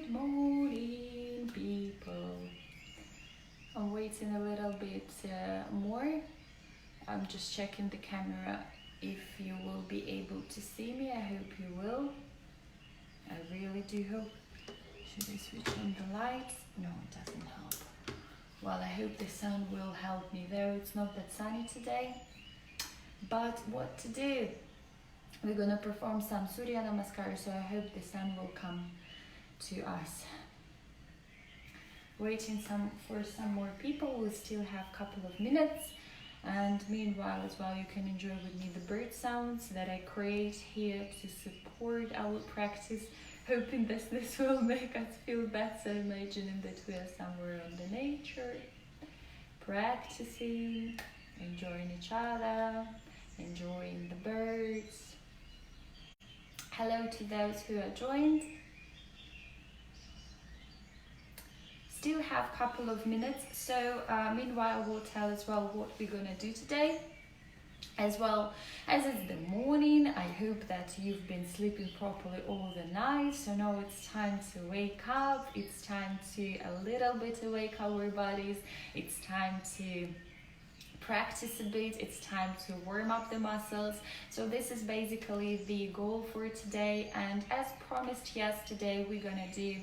Good morning, people. I'm waiting a little bit more. I'm just checking the camera if you will be able to see me. I hope you will. I really do hope. Should I switch on the lights? No, it doesn't help. Well, I hope the sun will help me, though it's not that sunny today. But what to do? We're gonna perform some Surya Namaskar, so I hope the sun will come to us. Waiting for some more people. We'll still have a couple of minutes, and meanwhile as well you can enjoy with me the bird sounds that I create here to support our practice, hoping that this will make us feel better, imagining that we are somewhere on the nature, practicing, enjoying each other, enjoying the birds. Hello to those who are joined. Still have a couple of minutes, so meanwhile we'll tell as well what we're gonna do today. As well as it's the morning, I hope that you've been sleeping properly all the night, so now it's time to wake up, it's time to a little bit awake our bodies, it's time to practice a bit, it's time to warm up the muscles. So this is basically the goal for today, and as promised yesterday, we're gonna do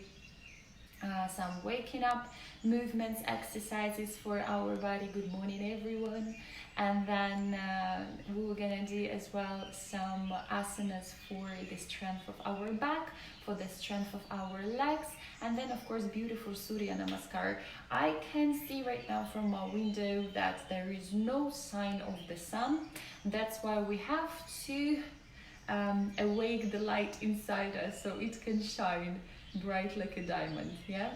some waking up movements, exercises for our body. Good morning, everyone. And then we're gonna do as well some asanas for the strength of our back, for the strength of our legs, and then of course beautiful Surya Namaskar. I can see right now from my window that there is no sign of the sun. That's why we have to awake the light inside us so it can shine bright like a diamond, yeah?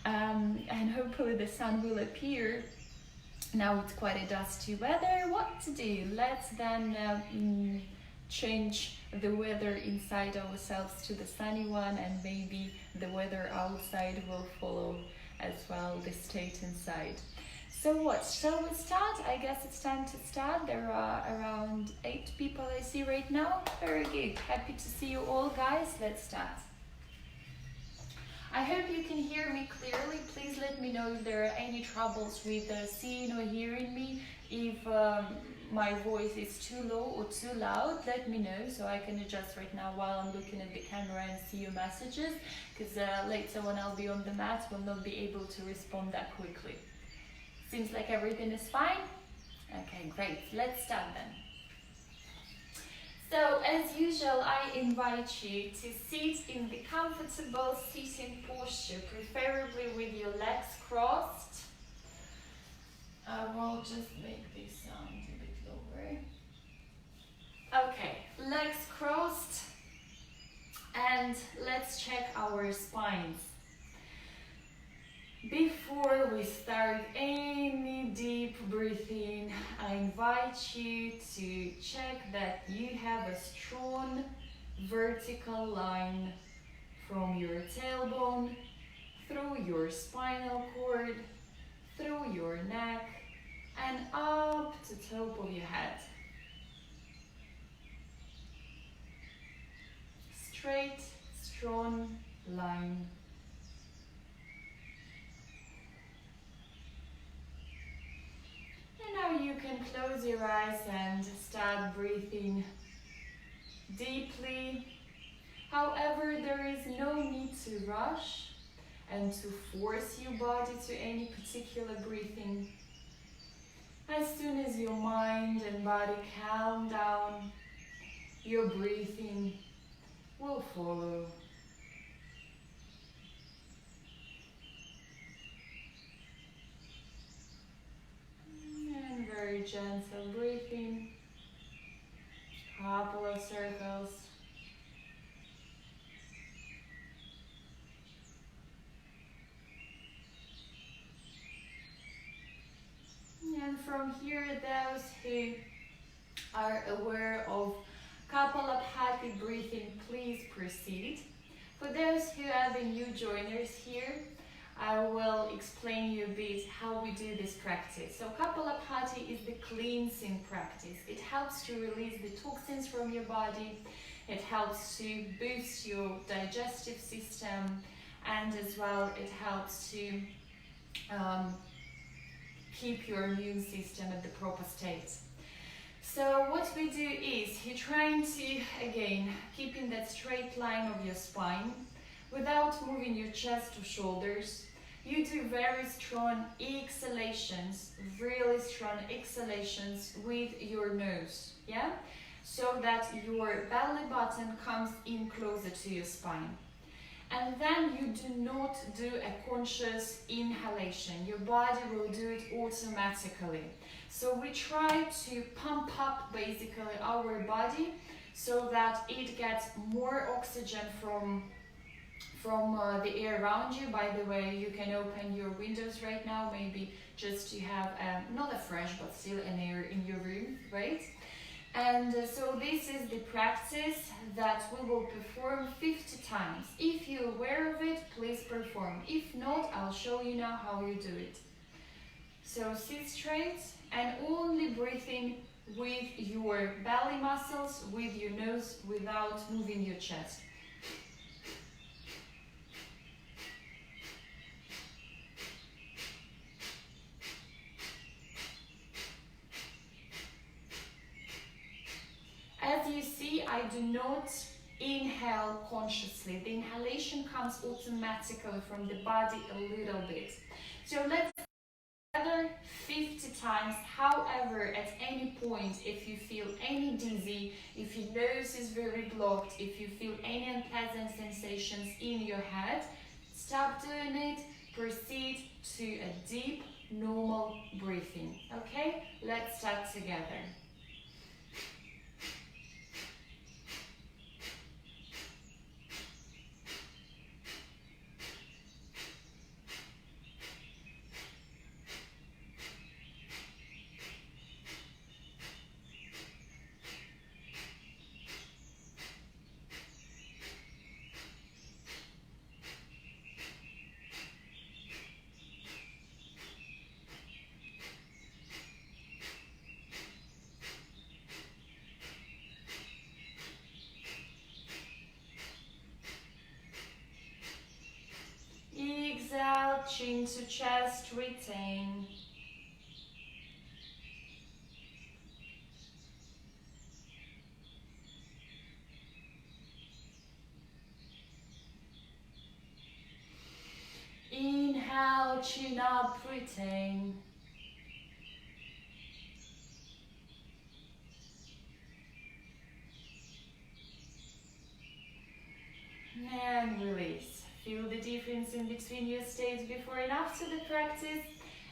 And hopefully the sun will appear. Now it's quite a dusty weather. What to do? Let's then change the weather inside ourselves to the sunny one, and maybe the weather outside will follow as well the state inside. So what, shall we start? I guess it's time to start. There are around 8 people I see right now. Very good. Happy to see you all, guys. Let's start. I hope you can hear me clearly. Please let me know if there are any troubles with seeing or hearing me. If my voice is too low or too loud, let me know so I can adjust right now while I'm looking at the camera and see your messages, because later when I'll be on the mat, will not be able to respond that quickly. Seems like everything is fine? Okay, great. Let's start then. So, as usual, I invite you to sit in the comfortable sitting posture, preferably with your legs crossed. I will just make this sound a bit lower. Okay, legs crossed, and let's check our spines. Before we start any deep breathing, I invite you to check that you have a strong vertical line from your tailbone, through your spinal cord, through your neck, and up to the top of your head. Straight, strong line. And now you can close your eyes and start breathing deeply. However, there is no need to rush and to force your body to any particular breathing. As soon as your mind and body calm down, your breathing will follow. And very gentle breathing, couple of circles. And from here, those who are aware of Kapalabhati breathing, please proceed. For those who are the new joiners here, I will explain you a bit how we do this practice. So Kapalabhati is the cleansing practice. It helps to release the toxins from your body. It helps to boost your digestive system and as well it helps to keep your immune system at the proper state. So what we do is you're trying to, again, keep in that straight line of your spine without moving your chest or shoulders. You do very strong exhalations, really strong exhalations with your nose, yeah? So that your belly button comes in closer to your spine. And then you do not do a conscious inhalation. Your body will do it automatically. So we try to pump up basically our body so that it gets more oxygen from the air around you. By the way, you can open your windows right now, maybe just to have not a fresh but still an air in your room, right? And so this is the practice that we will perform 50 times. If you're aware of it, please perform. If not, I'll show you now how you do it. So sit straight and only breathing with your belly muscles, with your nose, without moving your chest. As you see, I do not inhale consciously. The inhalation comes automatically from the body a little bit. So let's together 50 times. However, at any point, if you feel any dizzy, if your nose is very blocked, if you feel any unpleasant sensations in your head, stop doing it. Proceed to a deep, normal breathing. Okay? Let's start together. Exhale, chin to chest, retain. Inhale, chin up, retain. And release. Feel the difference in between your states before and after the practice.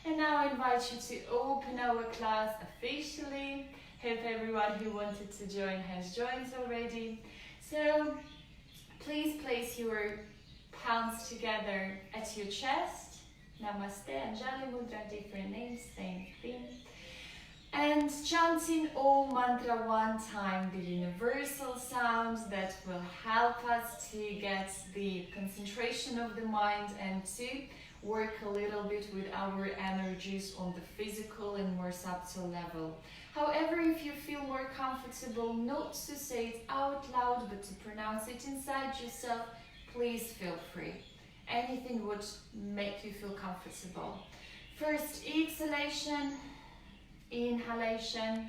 And now I invite you to open our class officially. Hope everyone who wanted to join has joined already. So please place your palms together at your chest. Namaste, Anjali Mudra, different names, same thing. And chanting Om mantra one time, the universal sound that will help us to get the concentration of the mind and to work a little bit with our energies on the physical and more subtle level. However, if you feel more comfortable not to say it out loud but to pronounce it inside yourself, please feel free. Anything would make you feel comfortable. First, exhalation. Inhalation.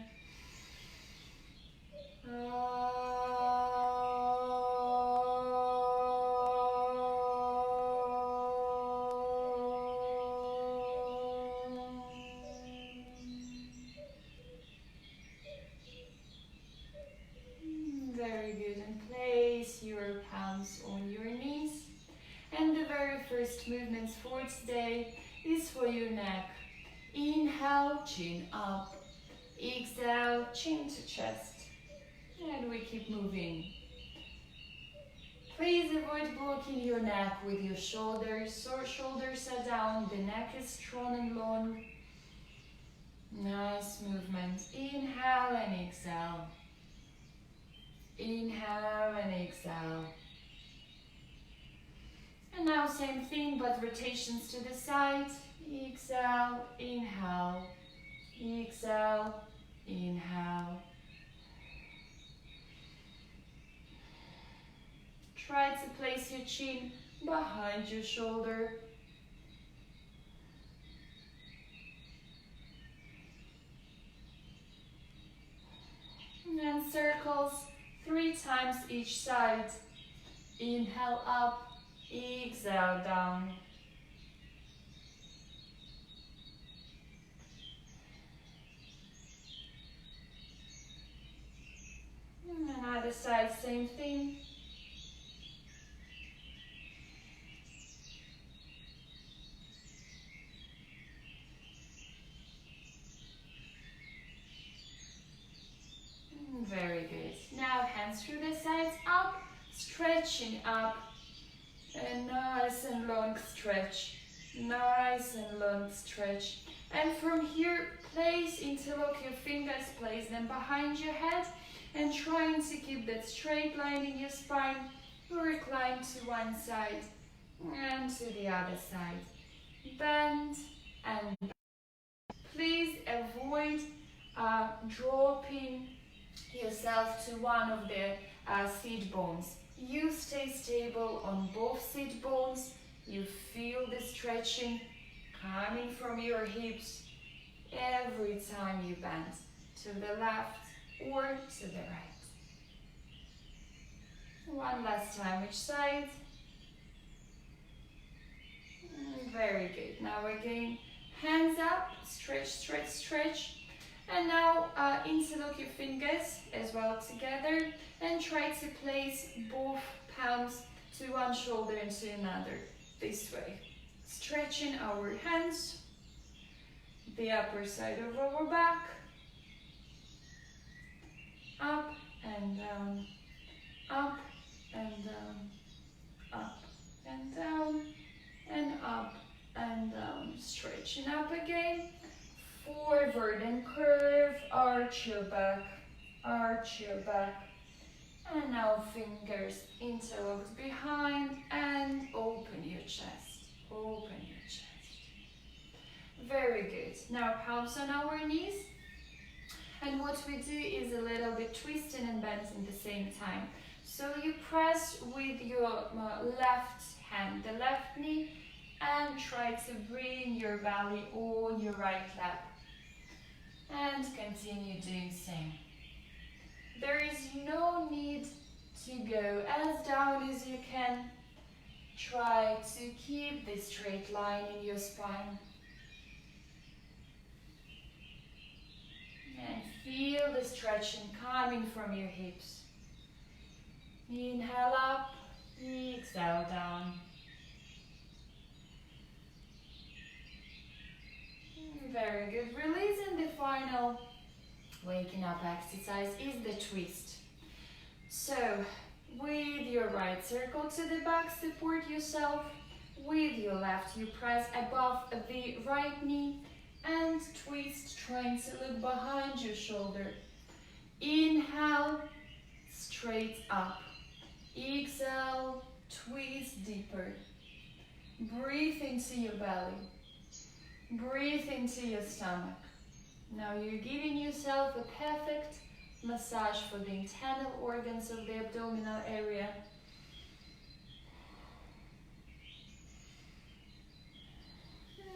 Very good. And place your palms on your knees. And the very first movements for today is for your neck. Inhale, chin up. Exhale, chin to chest. And we keep moving. Please avoid blocking your neck with your shoulders. So shoulders are down, the neck is strong and long. Nice movement. Inhale and exhale. Inhale and exhale. And now same thing, but rotations to the side. Exhale, inhale, exhale, inhale. Try to place your chin behind your shoulder. And circles 3 times each side. Inhale up, exhale down. And other side, same thing. Very good. Now hands through the sides up, stretching up. A nice and long stretch. Nice and long stretch. And from here, interlock your fingers, place them behind your head, and trying to keep that straight line in your spine. Recline to one side and to the other side. Bend and bend. Please avoid dropping yourself to one of the seat bones. You stay stable on both seat bones. You feel the stretching coming from your hips every time you bend to the left or to the right. One last time each side. Very good. Now again, hands up, stretch, stretch, stretch. And now interlock your fingers as well together and try to place both palms to one shoulder and to another, this way. Stretching our hands, the upper side of our back, up and down, up and down, up and down, and up and down. Stretching up again. Forward and curve, arch your back, arch your back. And now fingers interlocked behind and open your chest, open your chest. Very good. Now palms on our knees. And what we do is a little bit twisting and bending at the same time. So you press with your left hand, the left knee, and try to bring your belly on your right lap. And continue doing the same. There is no need to go as down as you can. Try to keep this straight line in your spine. And feel the stretching coming from your hips. Inhale up, exhale down. Very good. Releasing the final waking up exercise is the twist. So, with your right circle to the back, support yourself. With your left, you press above the right knee and twist, trying to look behind your shoulder. Inhale, straight up. Exhale, twist deeper. Breathe into your belly. Breathe into your stomach. Now you're giving yourself a perfect massage for the internal organs of the abdominal area.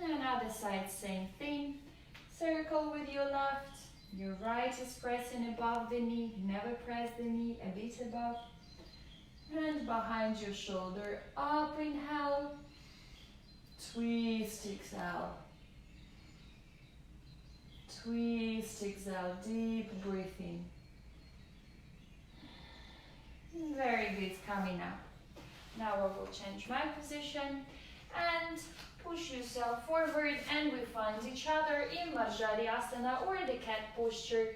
And other side, same thing. Circle with your left. Your right is pressing above the knee. Never press the knee, a bit above. And behind your shoulder. Up, inhale. Twist, exhale. Twist, exhale, deep breathing. Very good, coming up. Now I will change my position and push yourself forward, and we find each other in Asana or the cat posture.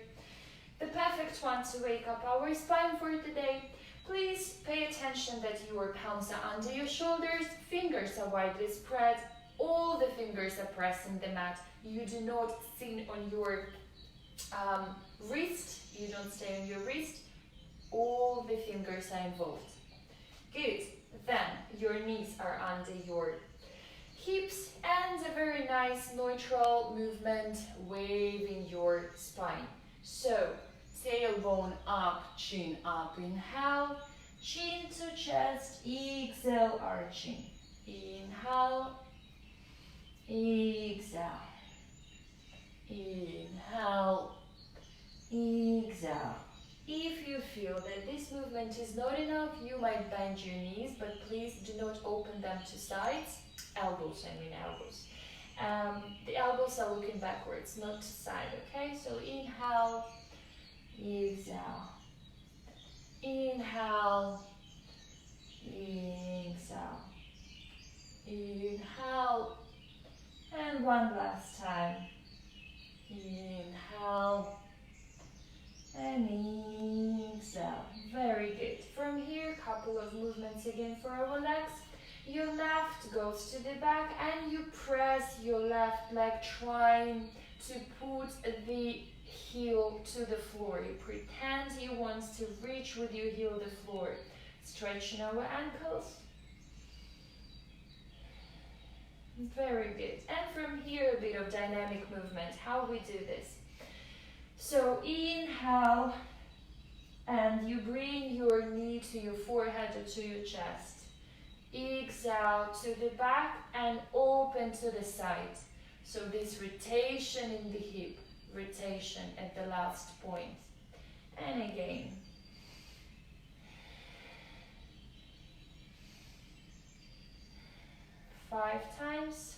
The perfect one to wake up our spine for today. Please pay attention that your palms are under your shoulders, fingers are widely spread, all the fingers are pressing the mat. You do not sit on your wrist, you don't stay on your wrist, all the fingers are involved. Good, then your knees are under your hips and a very nice neutral movement, waving your spine. So, tailbone up, chin up, inhale, chin to chest, exhale, arching. Inhale, exhale. Inhale, exhale. If you feel that this movement is not enough, you might bend your knees, but please do not open them to sides. Elbows, elbows. The elbows are looking backwards, not to side, okay? So inhale, exhale. Inhale, exhale. Inhale, and one last time. Inhale, and exhale. Very good. From here, couple of movements again for our legs. Your left goes to the back and you press your left leg, trying to put the heel to the floor. You pretend you want to reach with your heel the floor. Stretching our ankles. Very good. And from here, a bit of dynamic movement. How we do this? So inhale, and you bring your knee to your forehead or to your chest. Exhale to the back and open to the side. So this rotation in the hip, rotation at the last point. And again. Five times.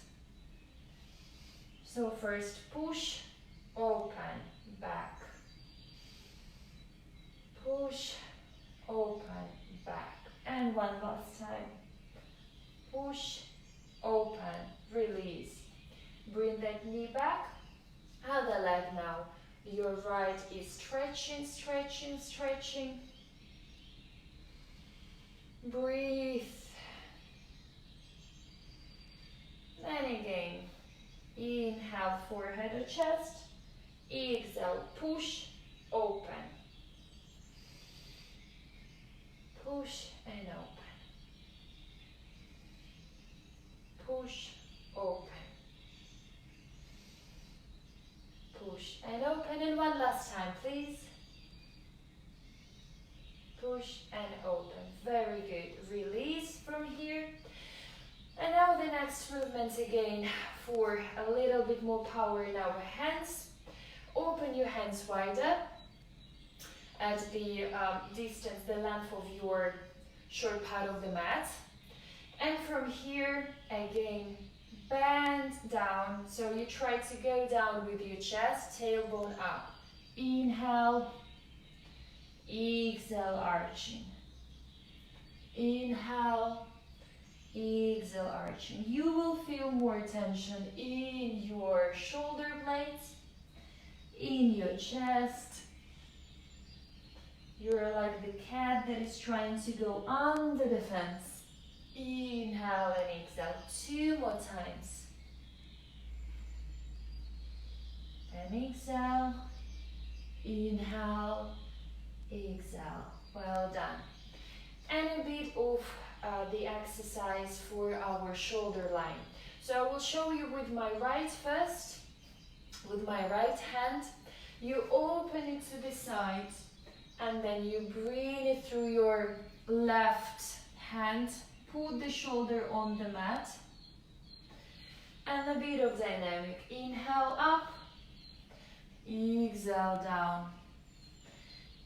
So first push, open, back. Push, open, back. And one last time. Push, open, release. Bring that knee back. Other leg now. Your right is stretching, stretching, stretching. Breathe. And again. Inhale, forehead or chest. Exhale, push, open. Push and open. Push, open. Push and open. And one last time, please. Push and open. Very good. Release from here. And now the next movement again for a little bit more power in our hands. Open your hands wider at the distance, the length of your short part of the mat. And from here, again, bend down. So you try to go down with your chest, tailbone up. Inhale, exhale, arching. Inhale, exhale, arching. You will feel more tension in your shoulder blades, in your chest. You're like the cat that is trying to go under the fence. Inhale and exhale. 2 more times. And exhale. Inhale. Exhale. Well done. And a bit of the exercise for our shoulder line. So I will show you with my right first. With my right hand, you open it to the side and then you bring it through your left hand. Put the shoulder on the mat. And a bit of dynamic. Inhale up. Exhale down.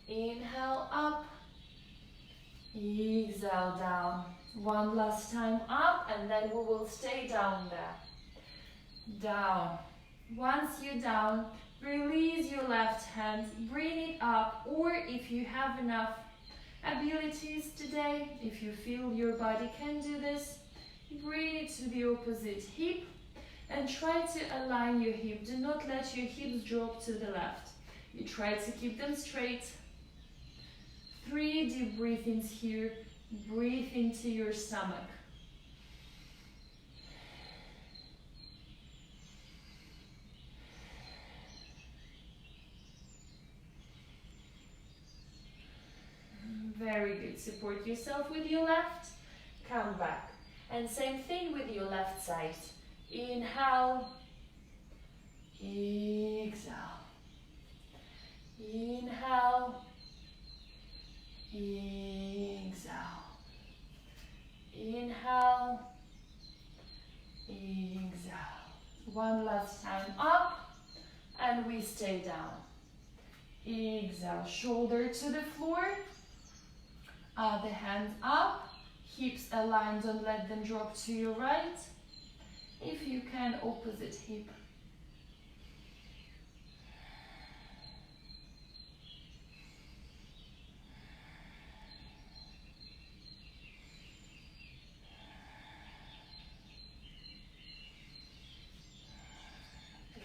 Inhale up. Exhale down. One last time up, and then we will stay down there. Down. Once you're down, release your left hand, bring it up, or if you have enough abilities today, if you feel your body can do this, bring it to the opposite hip and try to align your hip. Do not let your hips drop to the left. You try to keep them straight. 3 deep breathings here. Breathe into your stomach. Very good. Support yourself with your left. Come back. And same thing with your left side. Inhale. Exhale. Inhale. Exhale. Inhale, exhale. One last time up, and we stay down. Exhale, shoulder to the floor, other hand up, hips aligned, don't let them drop to your right. If you can, opposite hip.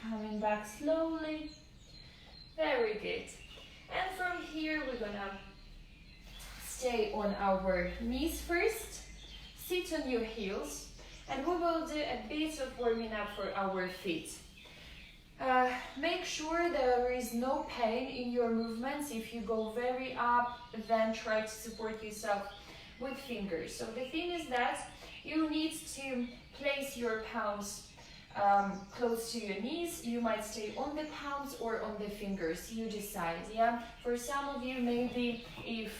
Coming back slowly. Very good. And from here, we're gonna stay on our knees first. Sit on your heels. And we will do a bit of warming up for our feet. Make sure there is no pain in your movements. If you go very up, then try to support yourself with fingers. So the thing is that you need to place your palms close to your knees. You might stay on the palms or on the fingers, you decide. Yeah, for some of you, maybe if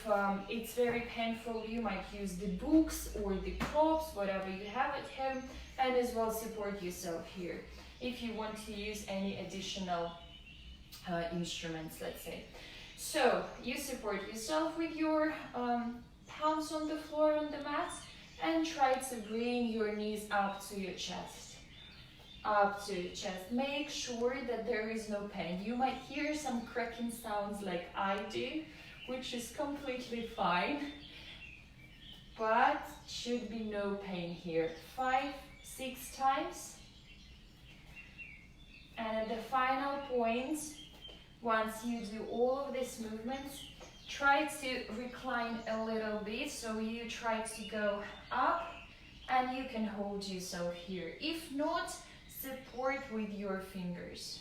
it's very painful, you might use the books or the props, whatever you have at home, and as well support yourself here if you want to use any additional instruments, let's say. So you support yourself with your palms on the floor on the mat, and try to bring your knees up to your chest. Up to your chest. Make sure that there is no pain. You might hear some cracking sounds like I do, which is completely fine, but should be no pain here. 5, 6 times. And at the final point, once you do all of these movements, try to recline a little bit. So you try to go up, and you can hold yourself here. If not, support with your fingers.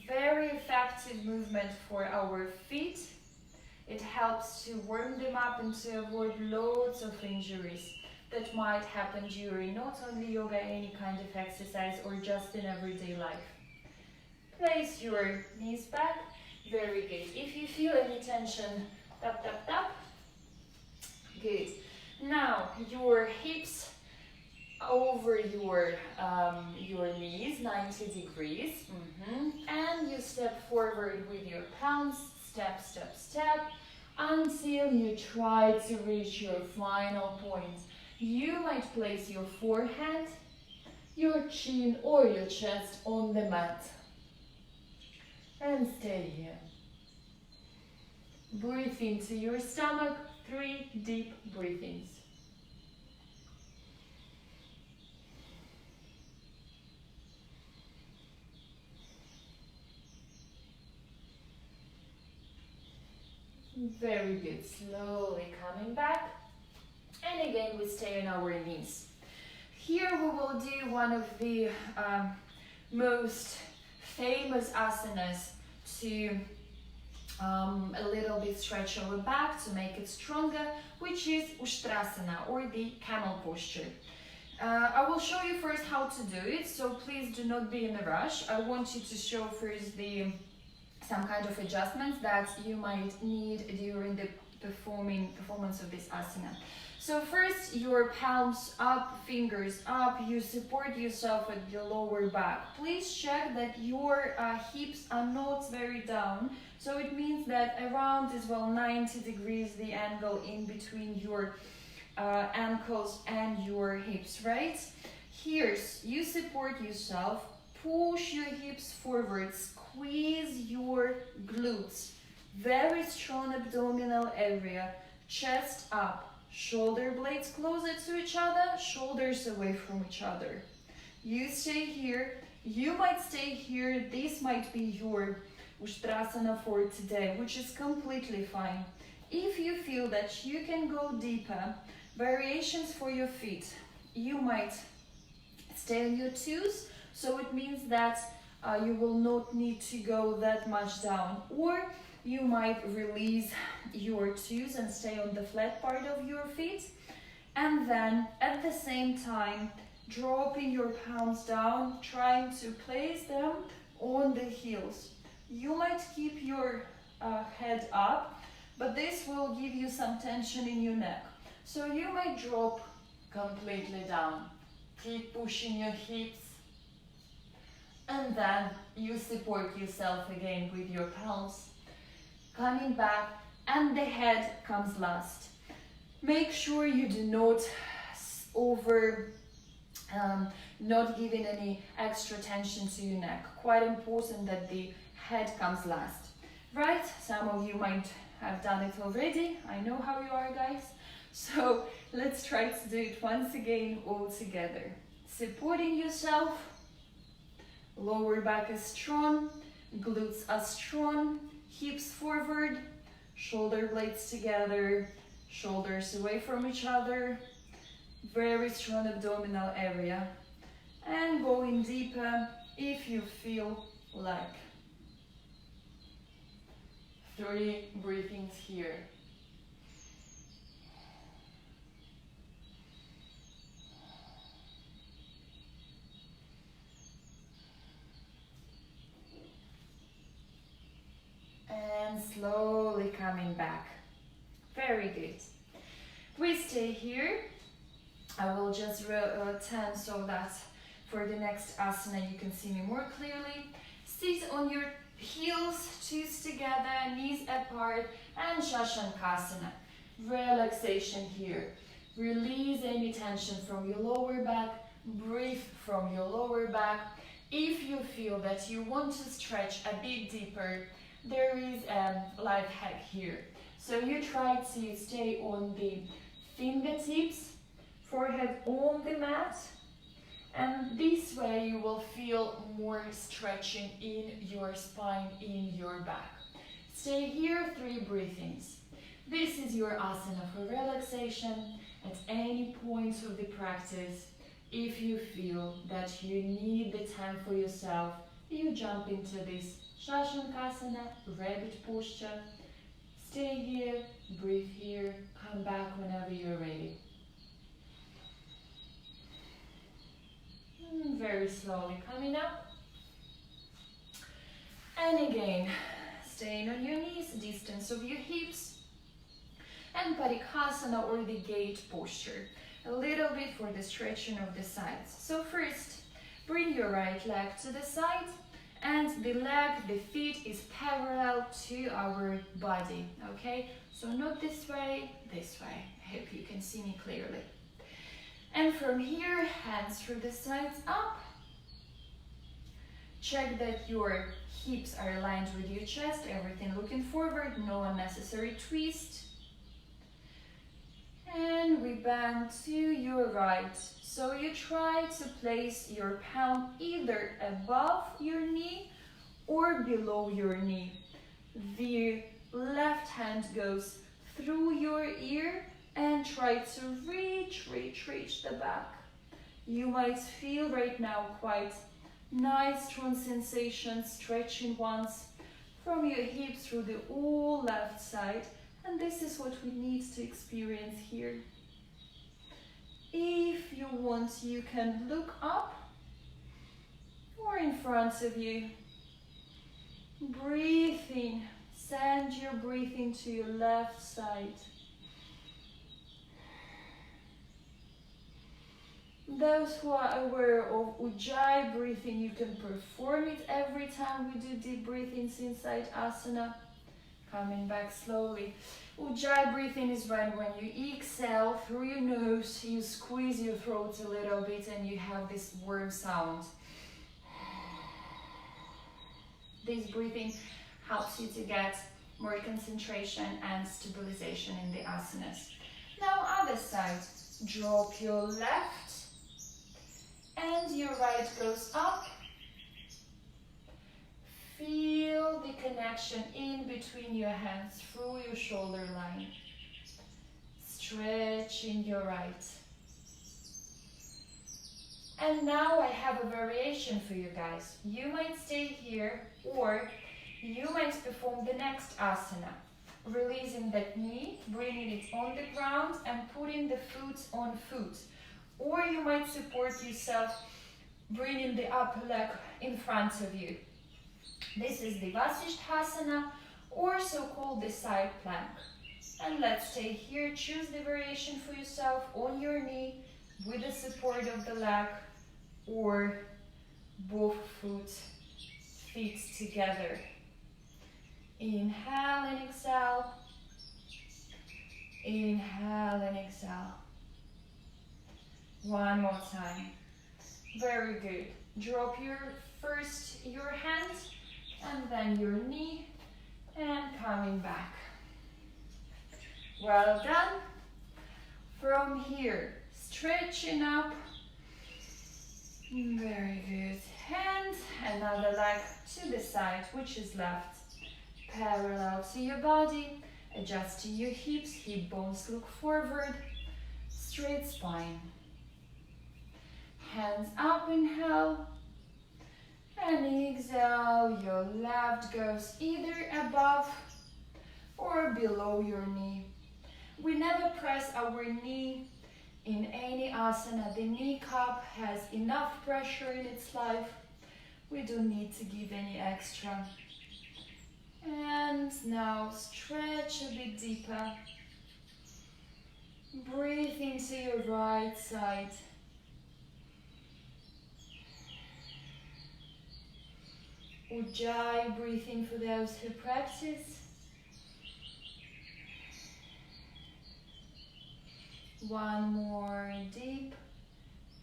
Very effective movement for our feet. It helps to warm them up and to avoid loads of injuries that might happen during not only yoga, any kind of exercise, or just in everyday life. Place your knees back. Very good. If you feel any tension, tap, tap, tap. Good. Now your hips over your knees, 90 degrees. And you step forward with your palms, step, step, step, until you try to reach your final point. You might place your forehand, your chin or your chest on the mat. And stay here. Breathe into your stomach, 3 deep breathings. Very good. Slowly coming back. And again, we stay on our knees. Here we will do one of the most famous asanas to a little bit stretch our back to make it stronger, which is Ustrasana, or the camel posture. I will show you first how to do it, so please do not be in a rush. I want you to show first some kind of adjustments that you might need during the performance of this asana. So first, your palms up, fingers up, you support yourself at the lower back. Please check that your hips are not very down, so it means that around as well 90 degrees the angle in between your ankles and your hips, right? Here, you support yourself, push your hips forward, squeeze your glutes, very strong abdominal area, chest up. Shoulder blades closer to each other, shoulders away from each other. You stay here, you might stay here, this might be your Ustrasana for today, which is completely fine. If you feel that you can go deeper, variations for your feet. You might stay on your toes, so it means that you will not need to go that much down. Or you might release your toes and stay on the flat part of your feet, and then at the same time dropping your palms down, trying to place them on the heels. You might keep your head up, but this will give you some tension in your neck. So you might drop completely down. Keep pushing your hips. And then you support yourself again with your palms. Coming back, and the head comes last. Make sure you do not not giving any extra tension to your neck. Quite important that the head comes last. Right? Some of you might have done it already. I know how you are, guys. So let's try to do it once again all together. Supporting yourself. Lower back is strong. Glutes are strong. Hips forward. Shoulder blades together. Shoulders away from each other. Very strong abdominal area. And going deeper if you feel like. 3 breathings here. And slowly coming back. Very good. We stay here. I will just turn so that for the next asana you can see me more clearly. Sit on your heels, toes together, knees apart, and Shashankasana. Relaxation here. Release any tension from your lower back. Breathe from your lower back. If you feel that you want to stretch a bit deeper, there is a life hack here. So you try to stay on the fingertips, forehead on the mat, and this way you will feel more stretching in your spine, in your back. Stay here, 3 breathings. This is your asana for relaxation. At any point of the practice, if you feel that you need the time for yourself, you jump into this Shashankasana, rabbit posture. Stay here, breathe here, come back whenever you're ready. Very slowly coming up. And again, staying on your knees, distance of your hips. And Parikasana or the gate posture. A little bit for the stretching of the sides. So first, bring your right leg to the side. And the leg, the feet is parallel to our body, okay? So not this way, this way. I hope you can see me clearly. And from here, hands through the sides up. Check that your hips are aligned with your chest, everything looking forward, no unnecessary twist. And we bend to your right. So you try to place your palm either above your knee or below your knee. The left hand goes through your ear and try to reach the back. You might feel right now quite nice, strong sensations, stretching ones from your hips through the whole left side. And this is what we need to experience here. If you want, you can look up or in front of you. Breathe in. Send your breathing to your left side. Those who are aware of Ujjayi breathing, you can perform it every time we do deep breathings inside asana. Coming back slowly. Ujjayi breathing is when you exhale through your nose, you squeeze your throat a little bit and you have this warm sound. This breathing helps you to get more concentration and stabilization in the asanas. Now other side, drop your left and your right goes up. Feel the connection in between your hands through your shoulder line. Stretching your right. And now I have a variation for you guys. You might stay here or you might perform the next asana. Releasing that knee, bringing it on the ground and putting the foot on foot. Or you might support yourself, bringing the upper leg in front of you. This is the Vasisthasana, or so-called the side plank. And let's stay here. Choose the variation for yourself on your knee with the support of the leg or both feet together. Inhale and exhale. Inhale and exhale. One more time. Very good. Drop first your hands and then your knee and coming back. Well done. From here, stretching up. Very good. Hand, another leg to the side, which is left. Parallel to your body. Adjusting your hips, hip bones look forward. Straight spine. Hands up, inhale. And exhale, your left goes either above or below your knee. We never press our knee in any asana. The kneecap has enough pressure in its life. We don't need to give any extra. And now stretch a bit deeper. Breathe into your right side. Ujjayi breathing for those who practice. One more deep.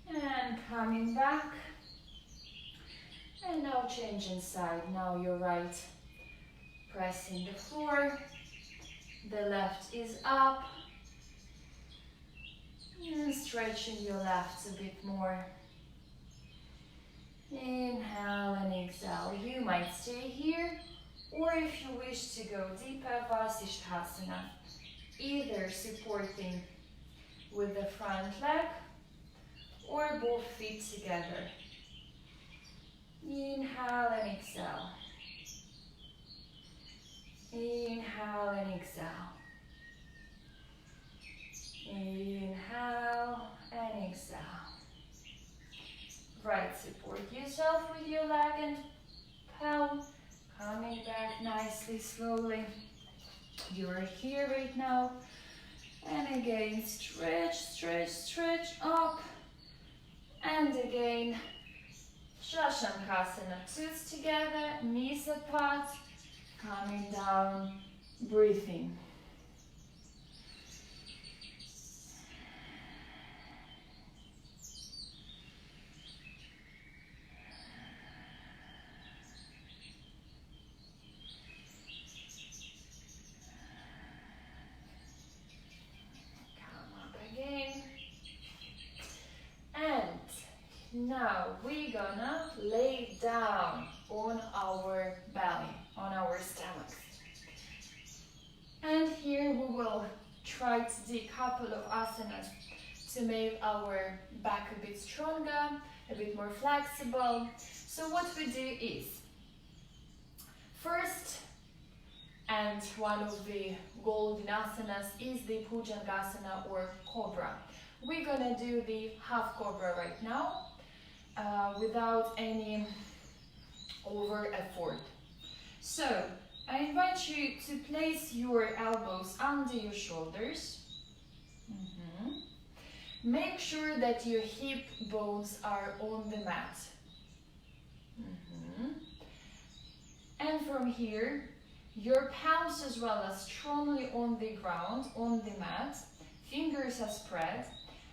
And coming back. And now changing side. Now your right pressing the floor. The left is up. And stretching your left a bit more. Inhale and exhale. You might stay here, or if you wish to go deeper, Vasisthasana. Either supporting with the front leg, or both feet together. Inhale and exhale. Inhale and exhale. Inhale and exhale. Right, support yourself with your leg and palm. Coming back nicely, slowly. You're here right now. And again, stretch, stretch, stretch up. And again, Shashankasana. Toes together, knees apart. Coming down, breathing. Now we're gonna lay down on our belly, on our stomachs. And here we will try to do a couple of asanas to make our back a bit stronger, a bit more flexible. So what we do is, first, and one of the golden asanas is the Bhujangasana or Cobra. We're gonna do the half Cobra right now. Without any over effort. So, I invite you to place your elbows under your shoulders. Make sure that your hip bones are on the mat. And from here, your palms as well as strongly on the ground, on the mat. Fingers are spread.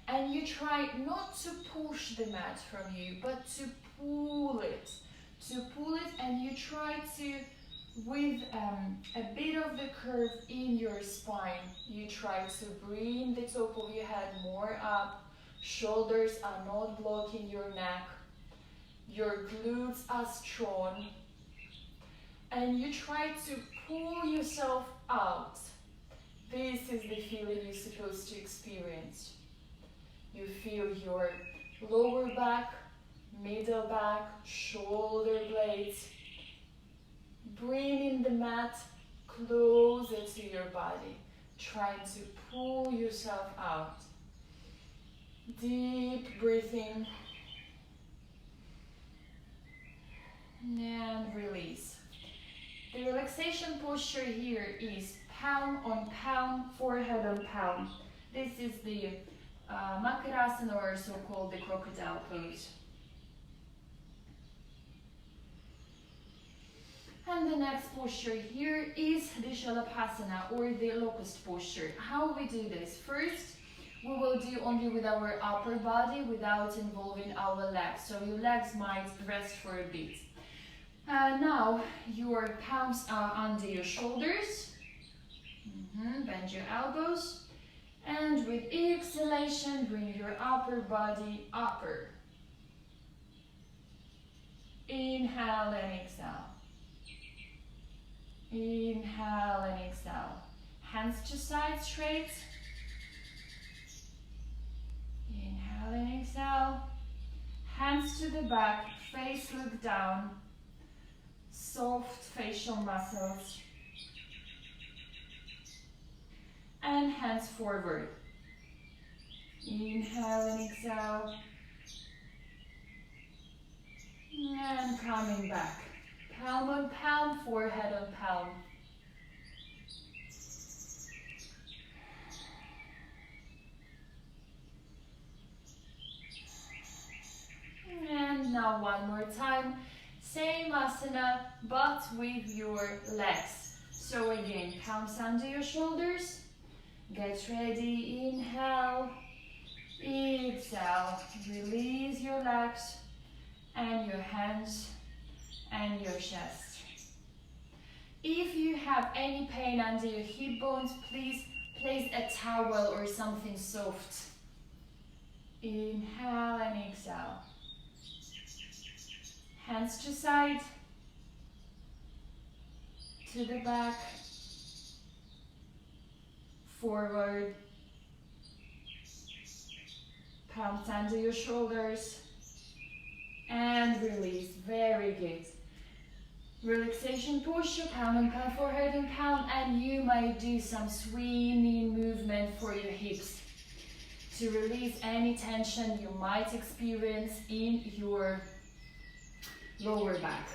And you try not to push the mat from you, but to pull it. And you try to, with a bit of the curve in your spine, you try to bring the top of your head more up. Shoulders are not blocking your neck. Your glutes are strong. And you try to pull yourself out. This is the feeling you're supposed to experience. You feel your lower back, middle back, shoulder blades. Bringing the mat closer to your body. Trying to pull yourself out. Deep breathing. And release. The relaxation posture here is palm on palm, forehead on palm. This is the Makarasana, or so-called the crocodile pose. And the next posture here is the Shalabhasana, or the locust posture. How we do this? First, we will do only with our upper body without involving our legs. So your legs might rest for a bit. Now your palms are under your shoulders. Bend your elbows. And with exhalation, bring your upper body upper. Inhale and exhale. Inhale and exhale. Hands to side straight. Inhale and exhale. Hands to the back, face look down. Soft facial muscles. And hands forward. Inhale and exhale. And coming back. Palm on palm, forehead on palm. And now one more time. Same asana, but with your legs. So again, palms under your shoulders. Get ready, inhale, exhale. Release your legs and your hands and your chest. If you have any pain under your hip bones, please place a towel or something soft. Inhale and exhale. Hands to side, to the back, forward, palms under your shoulders, and release. Very good. Relaxation posture, palm and palm, forehead and palm, and you might do some swinging movement for your hips to release any tension you might experience in your lower back.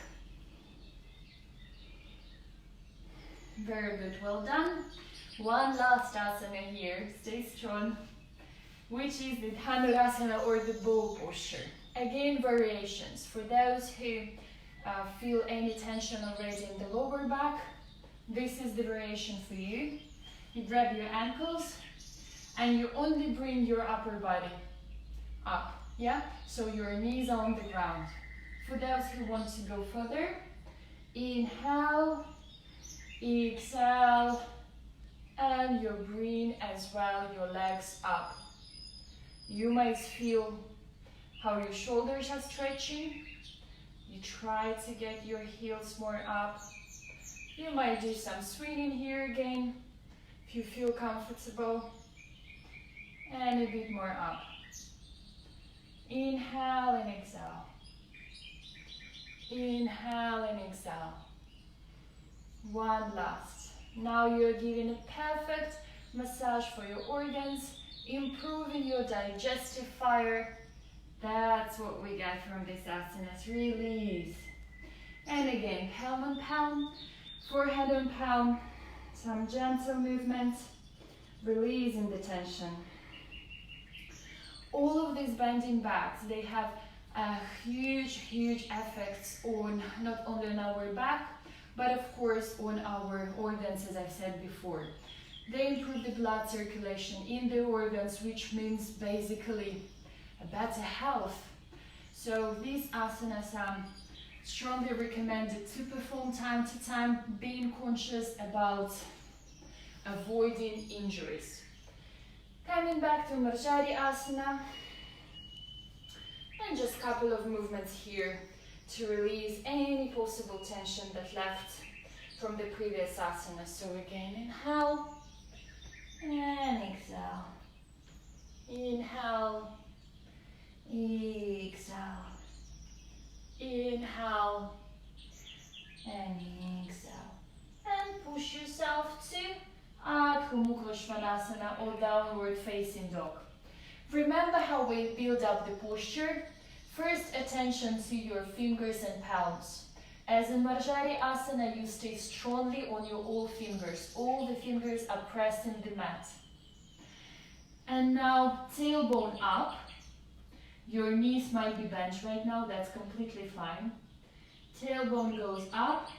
Very good, well done. One last asana here, stay strong, which is the Dhanurasana, or the bow posture. Again, variations. For those who feel any tension already in the lower back, this is the variation for you. You grab your ankles and you only bring your upper body up, yeah? So your knees are on the ground. For those who want to go further, inhale, exhale, and you bring as well your legs up. You might feel how your shoulders are stretching. You try to get your heels more up. You might do some swinging here again, if you feel comfortable. And a bit more up. Inhale and exhale. Inhale and exhale. One last. Now you're giving a perfect massage for your organs, improving your digestive fire. That's what we get from this asanas. Release. And again, palm on palm, forehead on palm. Some gentle movement, releasing the tension. All of these bending backs, they have huge effects on not only on our back, but of course on our organs, as I said before. They improve the blood circulation in the organs, which means basically a better health. So these asanas are strongly recommended to perform time to time, being conscious about avoiding injuries. Coming back to Marjari Asana, and just a couple of movements here to release any possible tension that left from the previous asana. So again, inhale and exhale. Inhale, exhale. Inhale and exhale. And push yourself to Adho Mukha Svanasana, or downward facing dog. Remember how we build up the posture? First, attention to your fingers and palms. As in Marjari Asana, you stay strongly on your all fingers. All the fingers are pressing the mat. And now tailbone up. Your knees might be bent right now, that's completely fine. Tailbone goes up.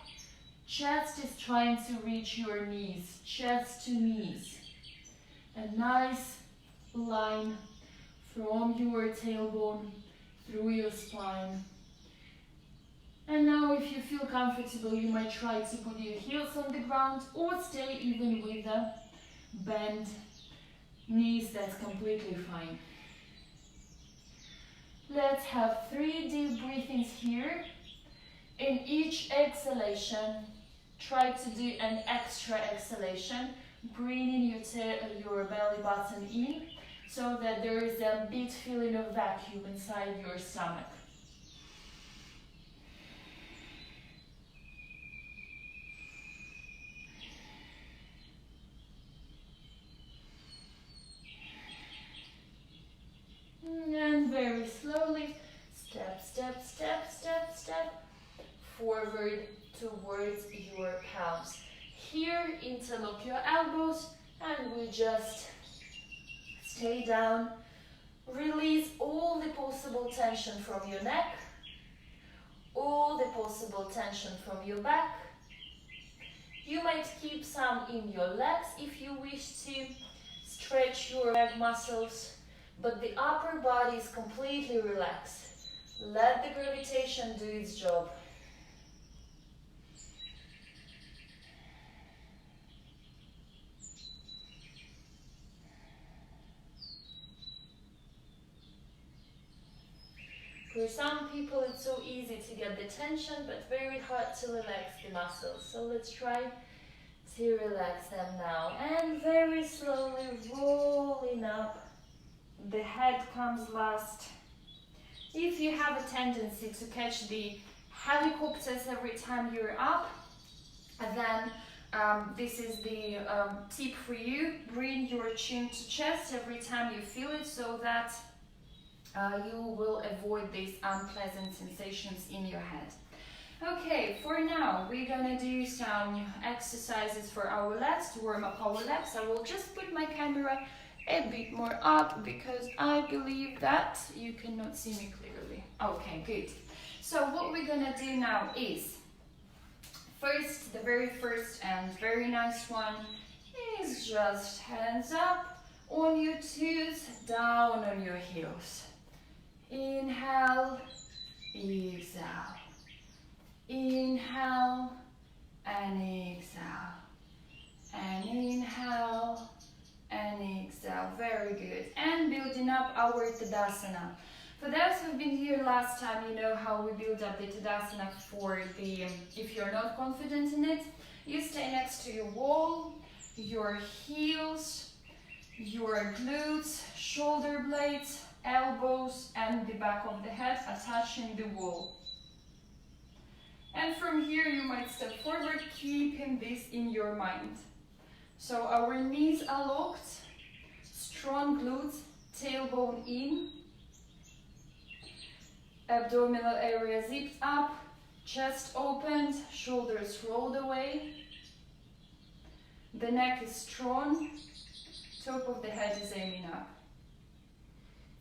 Chest is trying to reach your knees, chest to knees. A nice line from your tailbone through your spine. And now if you feel comfortable, you might try to put your heels on the ground or stay even with the bent knees, that's completely fine. Let's have 3 deep breathings here. In each exhalation, try to do an extra exhalation, bringing your belly button in so that there is a big feeling of vacuum inside your stomach. And very slowly, step, step, step, step, step, forward towards your palms. Here, interlock your elbows and we just stay down. Release all the possible tension from your neck, all the possible tension from your back. You might keep some in your legs if you wish to stretch your leg muscles, but the upper body is completely relaxed. Let the gravitation do its job. For some people it's so easy to get the tension, but very hard to relax the muscles. So let's try to relax them now. And very slowly rolling up. The head comes last. If you have a tendency to catch the helicopters every time you're up, then this is the tip for you. Bring your chin to chest every time you feel it so that you will avoid these unpleasant sensations in your head. Okay, for now we're gonna do some exercises for our legs to warm up our legs. I will just put my camera a bit more up because I believe that you cannot see me clearly. Okay, good. So what we're gonna do now is, first, the very first and very nice one is just hands up on your toes, down on your heels. Inhale, exhale. Inhale and exhale. And inhale and exhale. Very good. And building up our Tadasana. For those who've been here last time, you know how we build up the Tadasana for the, if you're not confident in it, you stay next to your wall, your heels, your glutes, shoulder blades, elbows and the back of the head are touching the wall. And from here you might step forward, keeping this in your mind. So our knees are locked, strong glutes, tailbone in, abdominal area zipped up, chest opened, shoulders rolled away. The neck is strong, top of the head is aiming up.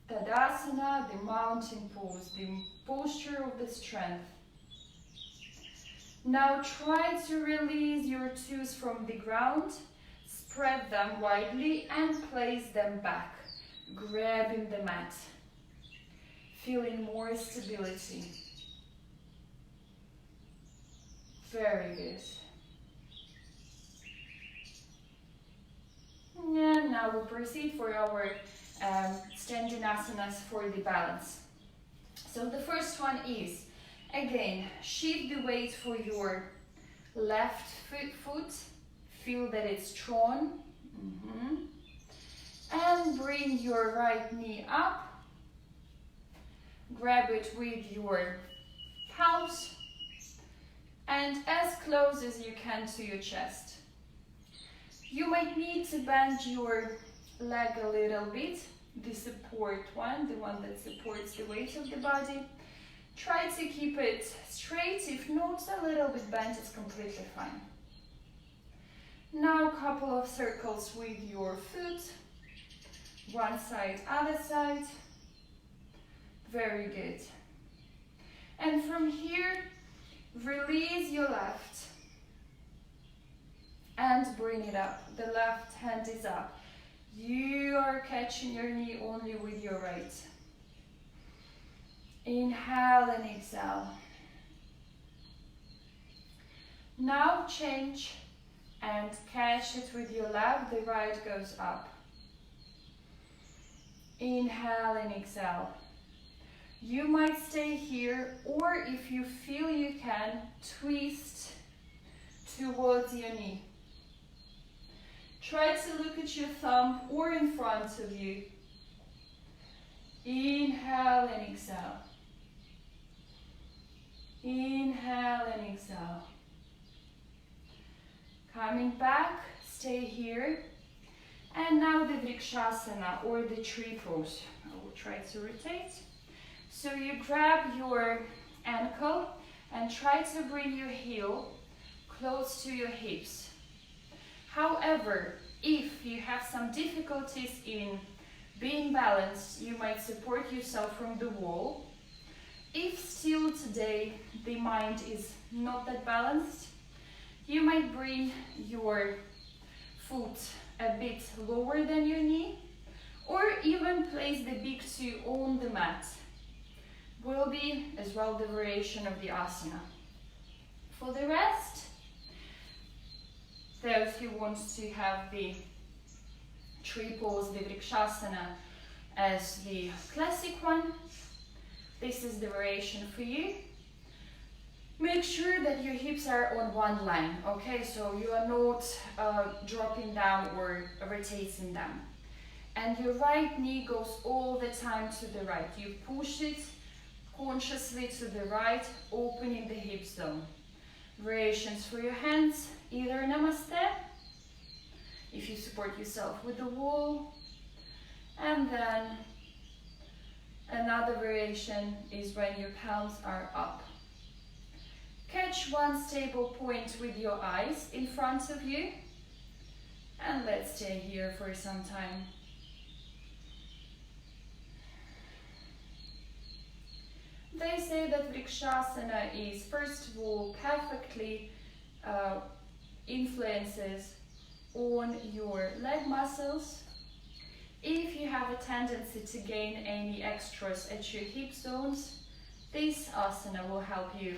Tadasana, the mountain pose, the posture of the strength. Now try to release your toes from the ground, spread them widely and place them back, grabbing the mat, feeling more stability. Very good. And now we proceed for our standing asanas for the balance. So the first one is, again, shift the weight for your left foot, feel that it's strong, and bring your right knee up, grab it with your palms, and as close as you can to your chest. You might need to bend your leg a little bit, the support one, the one that supports the weight of the body. Try to keep it straight. If not, a little bit bent is completely fine. Now a couple of circles with your foot. One side, other side. Very good. And from here, release your left and bring it up. The left hand is up. You are catching your knee only with your right. Inhale and exhale. Now change and catch it with your left. The right goes up. Inhale and exhale. You might stay here, or if you feel you can, twist towards your knee. Try to look at your thumb or in front of you. Inhale and exhale. Inhale and exhale. Coming back, stay here. And now the Vrikshasana, or the tree pose. I will try to rotate. So you grab your ankle and try to bring your heel close to your hips. However, if you have some difficulties in being balanced, you might support yourself from the wall. If still today the mind is not that balanced, you might bring your foot a bit lower than your knee, or even place the big toe on the mat. Will be as well the variation of the asana. For the rest, those who want to have the tree pose, the Vrikshasana, as the classic one, this is the variation for you. Make sure that your hips are on one line, okay? So you are not dropping down or rotating them. And your right knee goes all the time to the right. You push it consciously to the right, opening the hip zone. Variations for your hands, either Namaste, if you support yourself with the wall, and then another variation is when your palms are up. Catch one stable point with your eyes in front of you, and let's stay here for some time. They say that Vrikshasana is, first of all, perfectly influences on your leg muscles. If you have a tendency to gain any extras at your hip zones, this asana will help you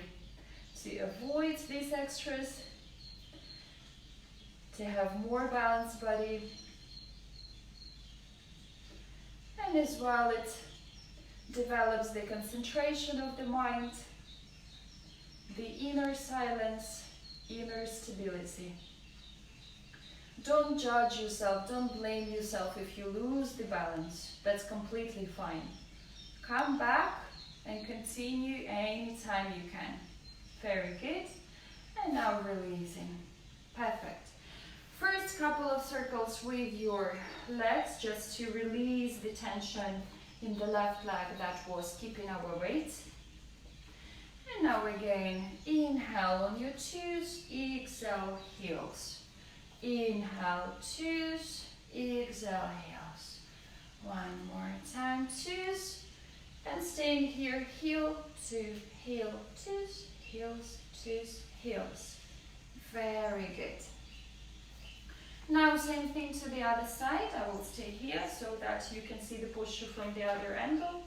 to avoid these extras, to have more balanced body, and as well it develops the concentration of the mind, the inner silence, inner stability. Don't judge yourself, don't blame yourself if you lose the balance. That's completely fine. Come back and continue anytime you can. Very good. And now releasing. Perfect. First couple of circles with your legs, just to release the tension in the left leg that was keeping our weight. And now again, inhale on your toes, exhale, heels. Inhale, toes, exhale, heels. One more time, toes. And staying here, heel to heel, toes, heels, toes, heels. Very good. Now same thing to the other side. I will stay here so that you can see the posture from the other angle.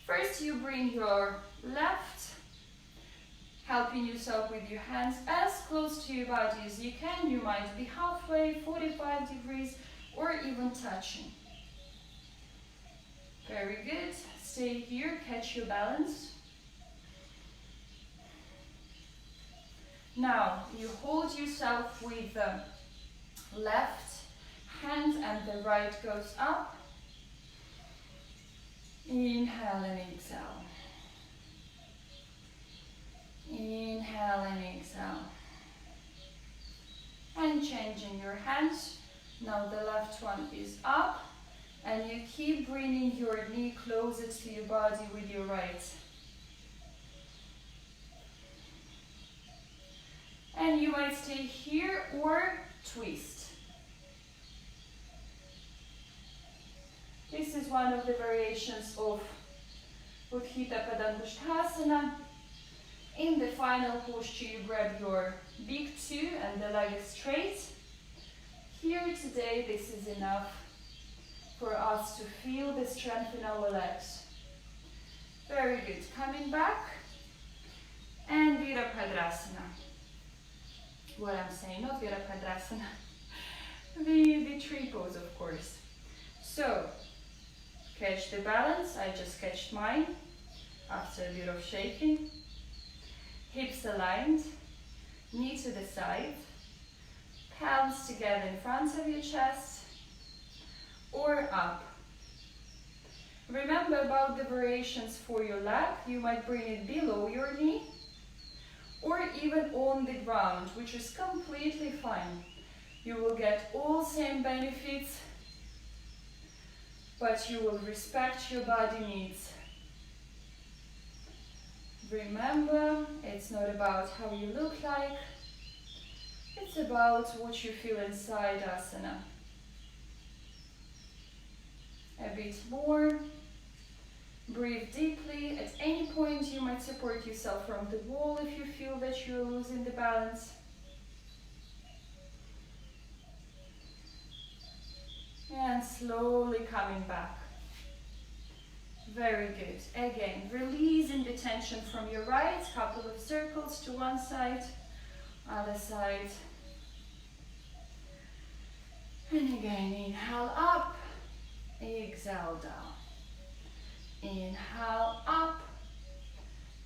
First you bring your left, helping yourself with your hands as close to your body as you can. You might be halfway, 45 degrees, or even touching. Very good. Stay here, catch your balance. Now you hold yourself with the left hand and the right goes up. Inhale and exhale. Inhale and exhale. And changing your hands. Now the left one is up. And you keep bringing your knee closer to your body with your right. And you might stay here or twist. This is one of the variations of Utthita Padangusthasana. In the final posture, you grab your big toe and the leg is straight. Here today, this is enough for us to feel the strength in our legs. Very good. Coming back. And Virabhadrasana. What I'm saying, not Virabhadrasana. the tree pose, of course. So, catch the balance. I just catched mine after a bit of shaking. Hips aligned, knee to the side, palms together in front of your chest, or up. Remember about the variations for your leg. You might bring it below your knee, or even on the ground, which is completely fine. You will get all same benefits, but you will respect your body needs. Remember, it's not about how you look like, it's about what you feel inside asana. A bit more. Breathe deeply. At any point you might support yourself from the wall if you feel that you're losing the balance. And slowly coming back. Very good. Again, releasing the tension from your right. Couple of circles to one side, other side. And again, inhale up, exhale down. Inhale up,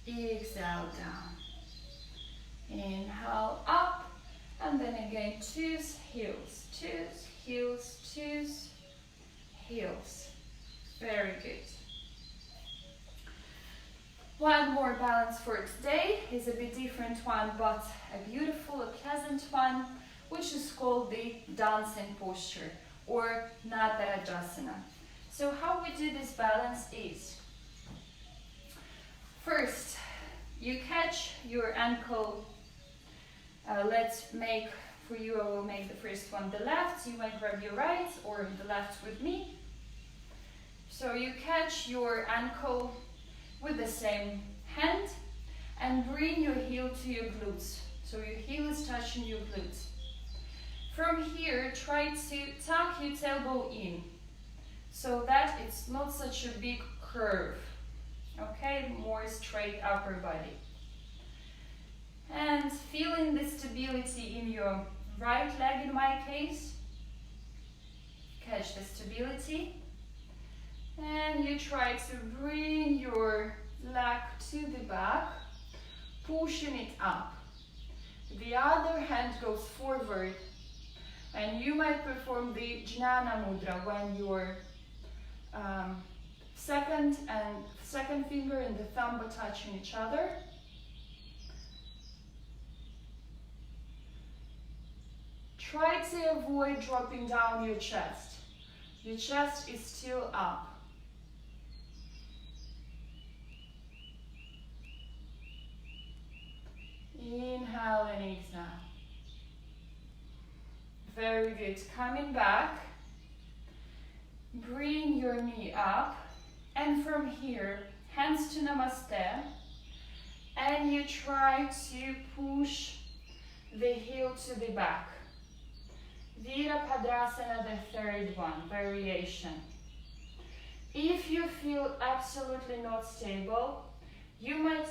exhale down. Inhale up, and then again, toes, heels, toes, heels, toes, heels. Very good. One more balance for today is a bit different one, but a beautiful, a pleasant one, which is called the dancing posture or Natarajasana. So how we do this balance is, first you catch your ankle. Let's make, for you I will make the first one the left, so you might grab your right or the left with me. So you catch your ankle with the same hand and bring your heel to your glutes. So your heel is touching your glutes. From here, try to tuck your tailbone in so that it's not such a big curve. Okay, more straight upper body. And feeling the stability in your right leg in my case. Catch the stability. And you try to bring your leg to the back, pushing it up. The other hand goes forward, and you might perform the Jnana Mudra when your second finger and the thumb are touching each other. Try to avoid dropping down your chest. Your chest is still up. Inhale and exhale. Very good. Coming back, bring your knee up, and from here, hands to Namaste, and you try to push the heel to the back. Virabhadrasana, the third one, variation. If you feel absolutely not stable, you might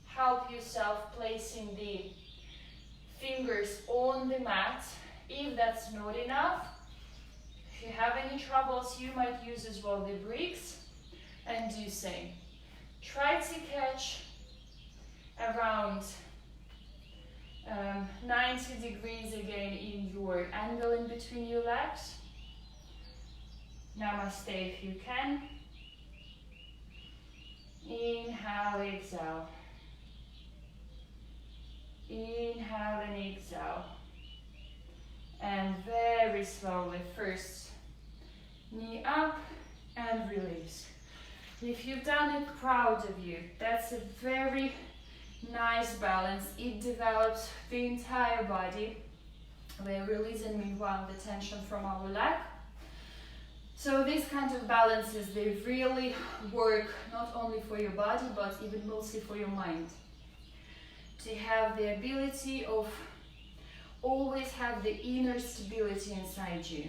help yourself placing the fingers on the mat. If that's not enough, if you have any troubles, you might use as well the bricks and do same. Try to catch around 90 degrees again in your angle in between your legs. Namaste if you can. Inhale, exhale. Inhale and exhale. And very slowly, first knee up and release. If you've done it, proud of you. That's a very Nice balance. It develops the entire body. We're releasing meanwhile the tension from our leg. So these kind of balances, they really work not only for your body, but even mostly for your mind. To have the ability of always have the inner stability inside you.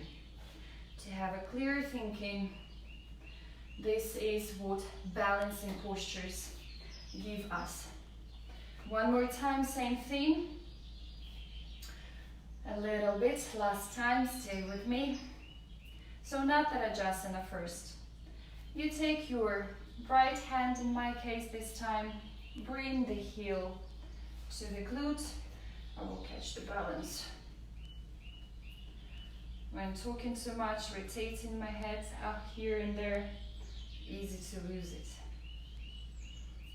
To have a clear thinking. This is what balancing postures give us. One more time, same thing. A little bit, last time, stay with me. So Natarajasana first. You take your right hand, in my case this time, bring the heel to the glute. I will catch the balance. When talking too much, rotating my head up here and there, easy to lose it.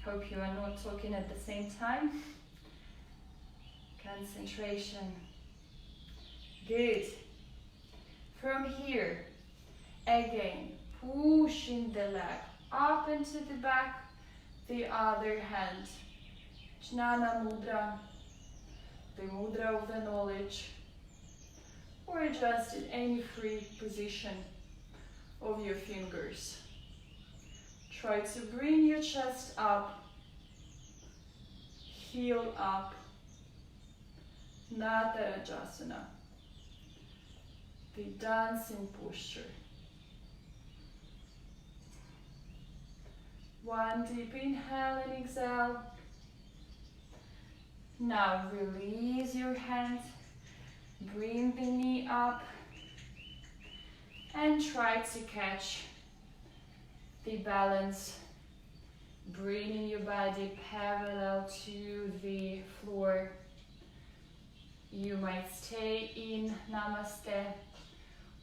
Hope you are not talking at the same time. Concentration. Good. From here, again, pushing the leg up into the back, the other hand. Jnana Mudra, the mudra of the knowledge, or just in any free position of your fingers. Try to bring your chest up, heel up, Natarajasana, the dancing posture. One deep inhale and exhale. Now release your hand, bring the knee up, and try to catch the balance, bringing your body parallel to the floor. You might stay in Namaste,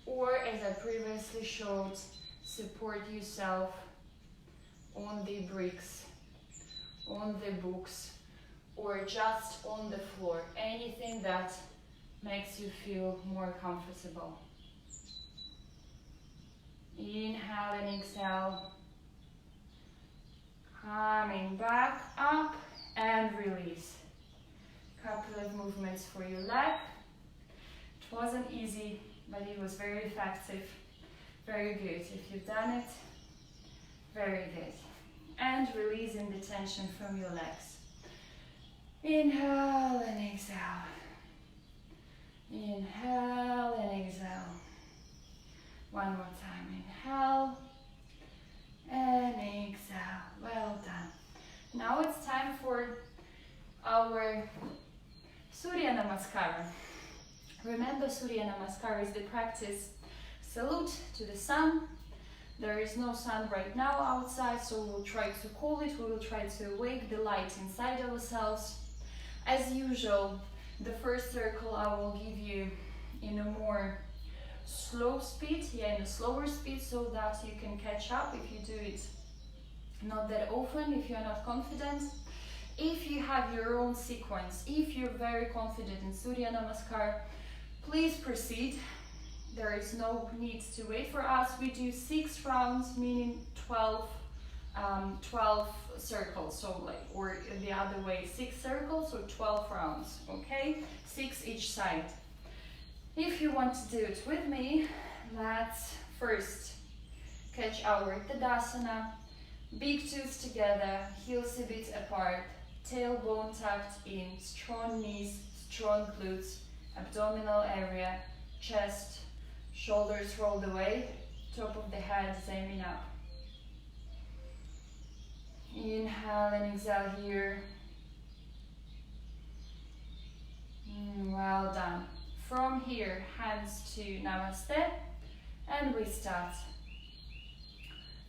or as I previously showed, support yourself on the bricks, on the books, or just on the floor. Anything that makes you feel more comfortable. Inhale and exhale. Coming back up and release. Couple of movements for your leg. It wasn't easy, but it was very effective. Very good. If you've done it, very good. And releasing the tension from your legs. Inhale and exhale. Inhale and exhale. One more time. Inhale and exhale. Well done. Now it's time for our Surya Namaskar. Remember, Surya Namaskar is the practice salute to the sun. There is no sun right now outside, so we'll try to call it. We will try to awake the light inside ourselves. As usual, the first circle I will give you in a more slow speed, in a slower speed, so that you can catch up if you do it not that often, if you're not confident. If you have your own sequence, if you're very confident in Surya Namaskar, please proceed. There is no need to wait for us. We do 6 rounds, meaning 12 circles, so like, or the other way, 6 circles or 12 rounds, okay? 6 each side. If you want to do it with me, let's first catch our Tadasana, big toes together, heels a bit apart, tailbone tucked in, strong knees, strong glutes, abdominal area, chest, shoulders rolled away, top of the head aiming up. Inhale and exhale here. Well done. From here, hands to Namaste, and we start.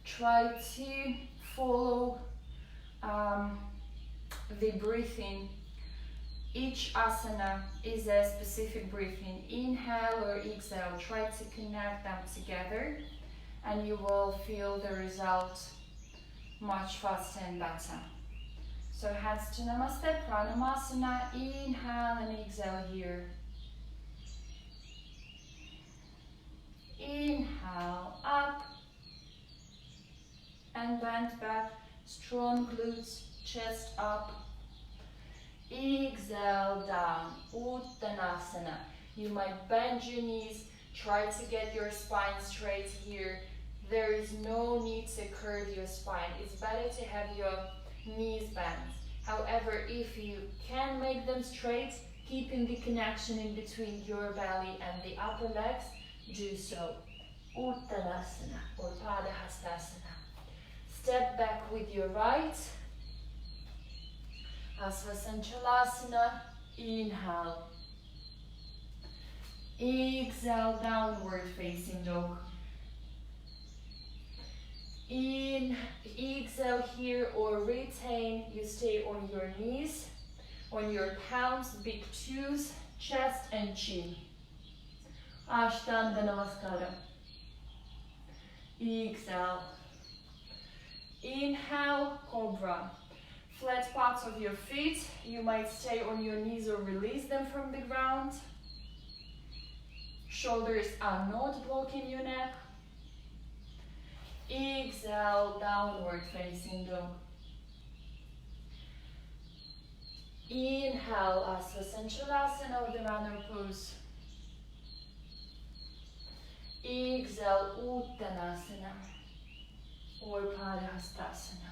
Try to follow the breathing. Each asana is a specific breathing. Inhale or exhale, try to connect them together, and you will feel the result much faster and better. So hands to Namaste, Pranayama, inhale and exhale here. Inhale up and bend back, strong glutes, chest up. Exhale down, Uttanasana. You might bend your knees, try to get your spine straight here. There is no need to curve your spine. It's better to have your knees bent. However, if you can make them straight, keeping the connection in between your belly and the upper legs, do so. Uttanasana or Padahastasana. Step back with your right. Asvasanchalasana. Inhale. Exhale, downward facing dog. Exhale here or retain. You stay on your knees, on your palms, big toes, chest and chin. Ashtanga Namaskar. Exhale. Inhale, Cobra. Flat parts of your feet. You might stay on your knees or release them from the ground. Shoulders are not blocking your neck. Exhale, downward facing dog. Inhale, Asvasanchalasana or the runner pose. Exhale, Uttanasana or Padahastasana.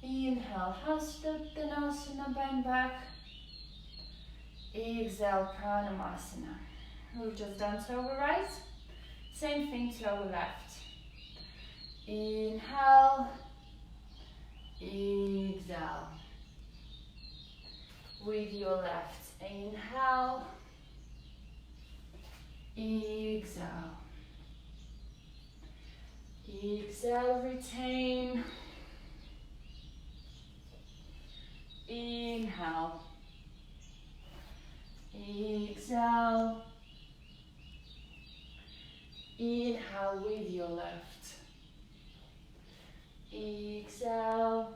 Inhale, Hastuttanasana, bend back. Exhale, Pranayama. We've just done to our right. Same thing to our left. Inhale. Exhale. With your left. Inhale. Exhale. Exhale, retain. Inhale. Exhale. Inhale with your left. Exhale.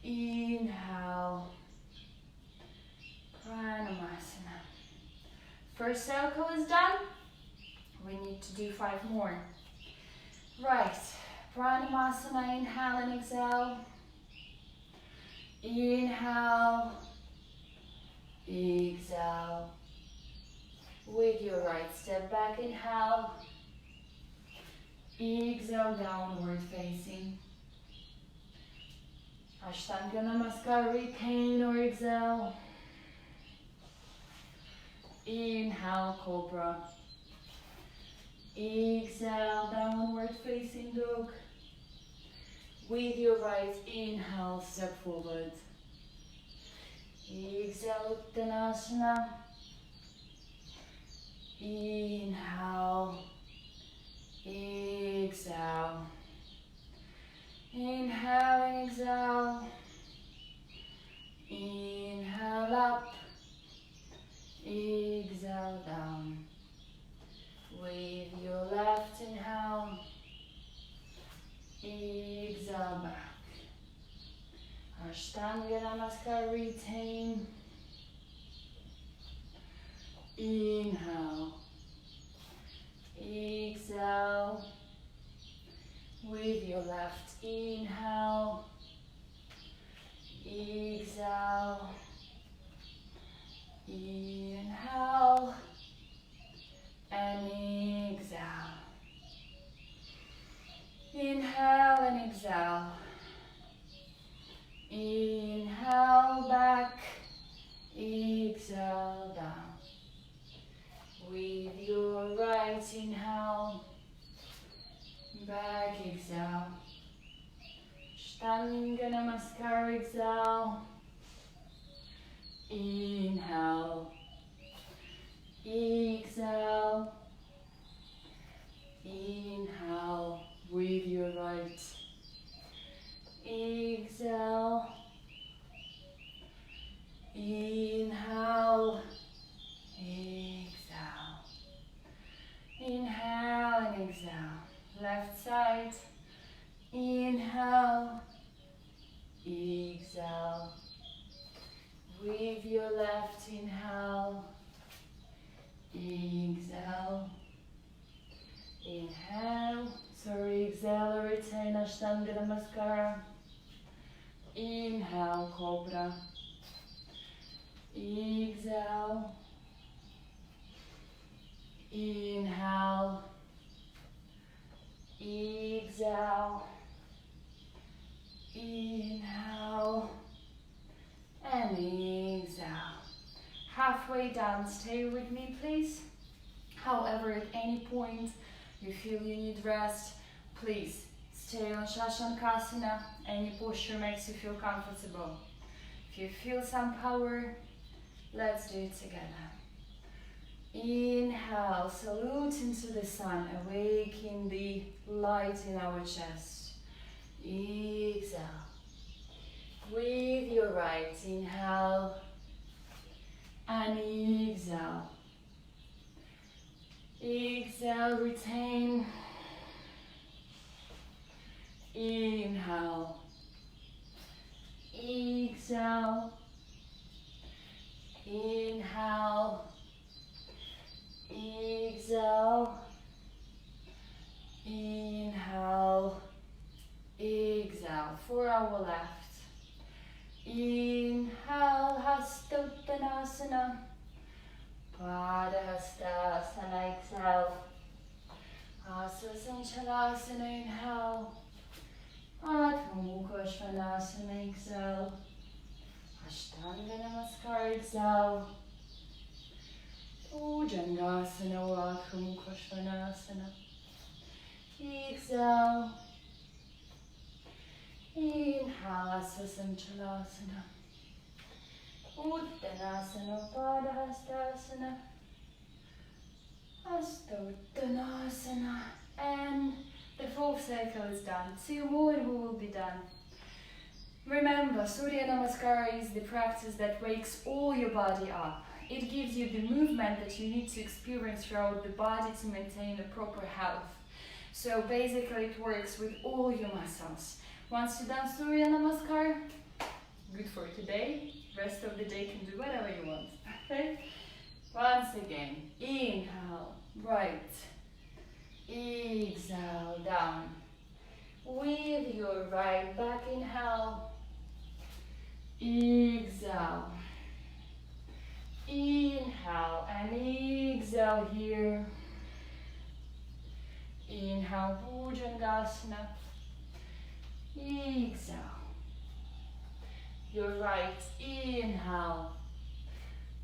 Inhale. Pranayama. First circle is done. We need to do 5 more. Right. Pranayama, inhale and exhale. Inhale. Exhale. With your right, step back, inhale. Exhale, downward facing. Ashtanga Namaskar, retain or exhale. Inhale, Cobra. Exhale, downward facing dog. With your right, inhale, step forward. Exhale, Uttanasana. Inhale. Exhale. Inhale and exhale. Inhale up. Exhale down. With your left inhale. Exhale back. Ashtanga Namaskar, retain. Inhale. Exhale. With your left inhale. Exhale. Inhale. And exhale. Inhale and exhale. Inhale back. Exhale down. With your right inhale. Back exhale. Ashtanga Namaskar, exhale. Inhale. Exhale. Inhale with your right. Exhale. Inhale. Exhale. Inhale and exhale. Left side. Inhale. Exhale. With your left inhale. Exhale. Inhale. Sorry, exhale, retain Ashtanga Namaskar. Inhale, cobra. Exhale. Inhale. Exhale. Inhale. And exhale. Halfway down, stay with me please. However, at any point you feel you need rest, please stay on Shashankasana. Any posture makes you feel comfortable. If you feel some power, let's do it together. Inhale, salute into the sun, awaken the light in our chest. Exhale. With your right, inhale and exhale. Exhale, retain. Inhale. Exhale. Inhale. Exhale. Inhale. Exhale. For our left. Inhale, Hasta Uttanasana. Padahastasana, exhale. Asasanchalasana, inhale. Adho Mukha Svanasana, exhale. Ashtanga Namaskar, exhale. Bhujangasana or Adho Mukha Svanasana. Exhale. Inhale, Asasanchalasana. Uttanasana, Padahastasana. Hasta Uttanasana. And the fourth cycle is done. 2 more and we will be done. Remember, Surya Namaskar is the practice that wakes all your body up. It gives you the movement that you need to experience throughout the body to maintain a proper health. So basically it works with all your muscles. Once you've done Surya Namaskar, good for today. Rest of the day can do whatever you want. Okay? Once again, inhale, right. Exhale, down. With your right back, inhale. Exhale. Inhale and exhale here. Inhale, Bhujangasana. Exhale. Your right, inhale.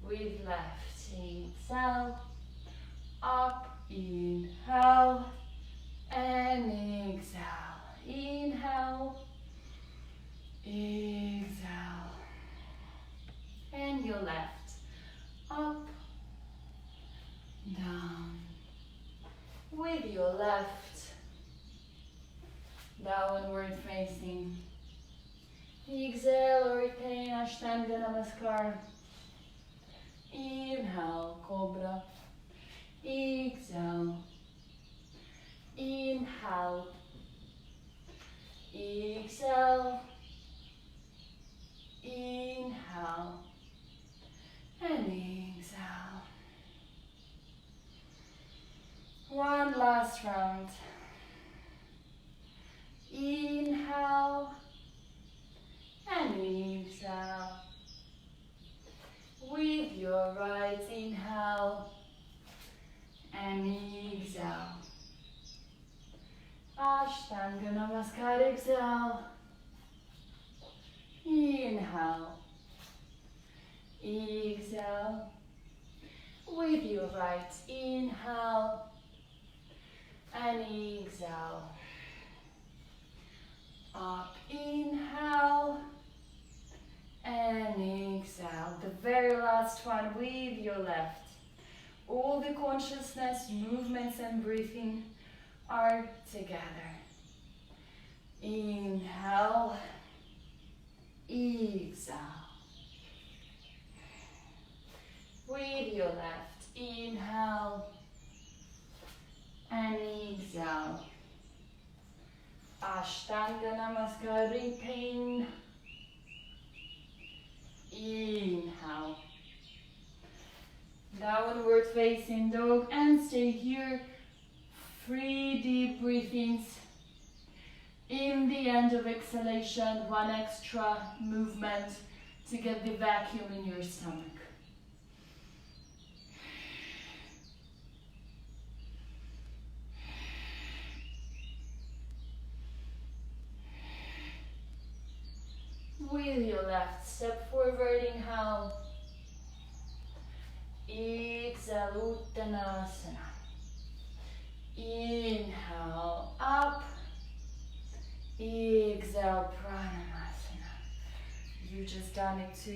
With left, exhale. Up, inhale. And exhale. Inhale. Exhale. And your left. Up. Down. With your left. Downward facing. Exhale, retain Ashtanga Namaskar. Inhale, Cobra. Exhale. Inhale. Exhale. Inhale. And exhale. One last round. Inhale. And exhale. With your right, inhale. And exhale. Ashtanga Namaskar, exhale. Inhale. Exhale. With your right, inhale. And exhale. Up, inhale. And exhale. The very last one with your left. All the consciousness, movements and breathing are together. Inhale. Exhale. With your left, inhale. And exhale. Ashtanga Namaskar, retain. Inhale. Downward facing dog and stay here. 3 deep breathings. In the end of exhalation, one extra movement to get the vacuum in your stomach. With your left, step forward, inhale. Exhale, Uttanasana. Inhale, up. Exhale, Pranayama. You've just done it to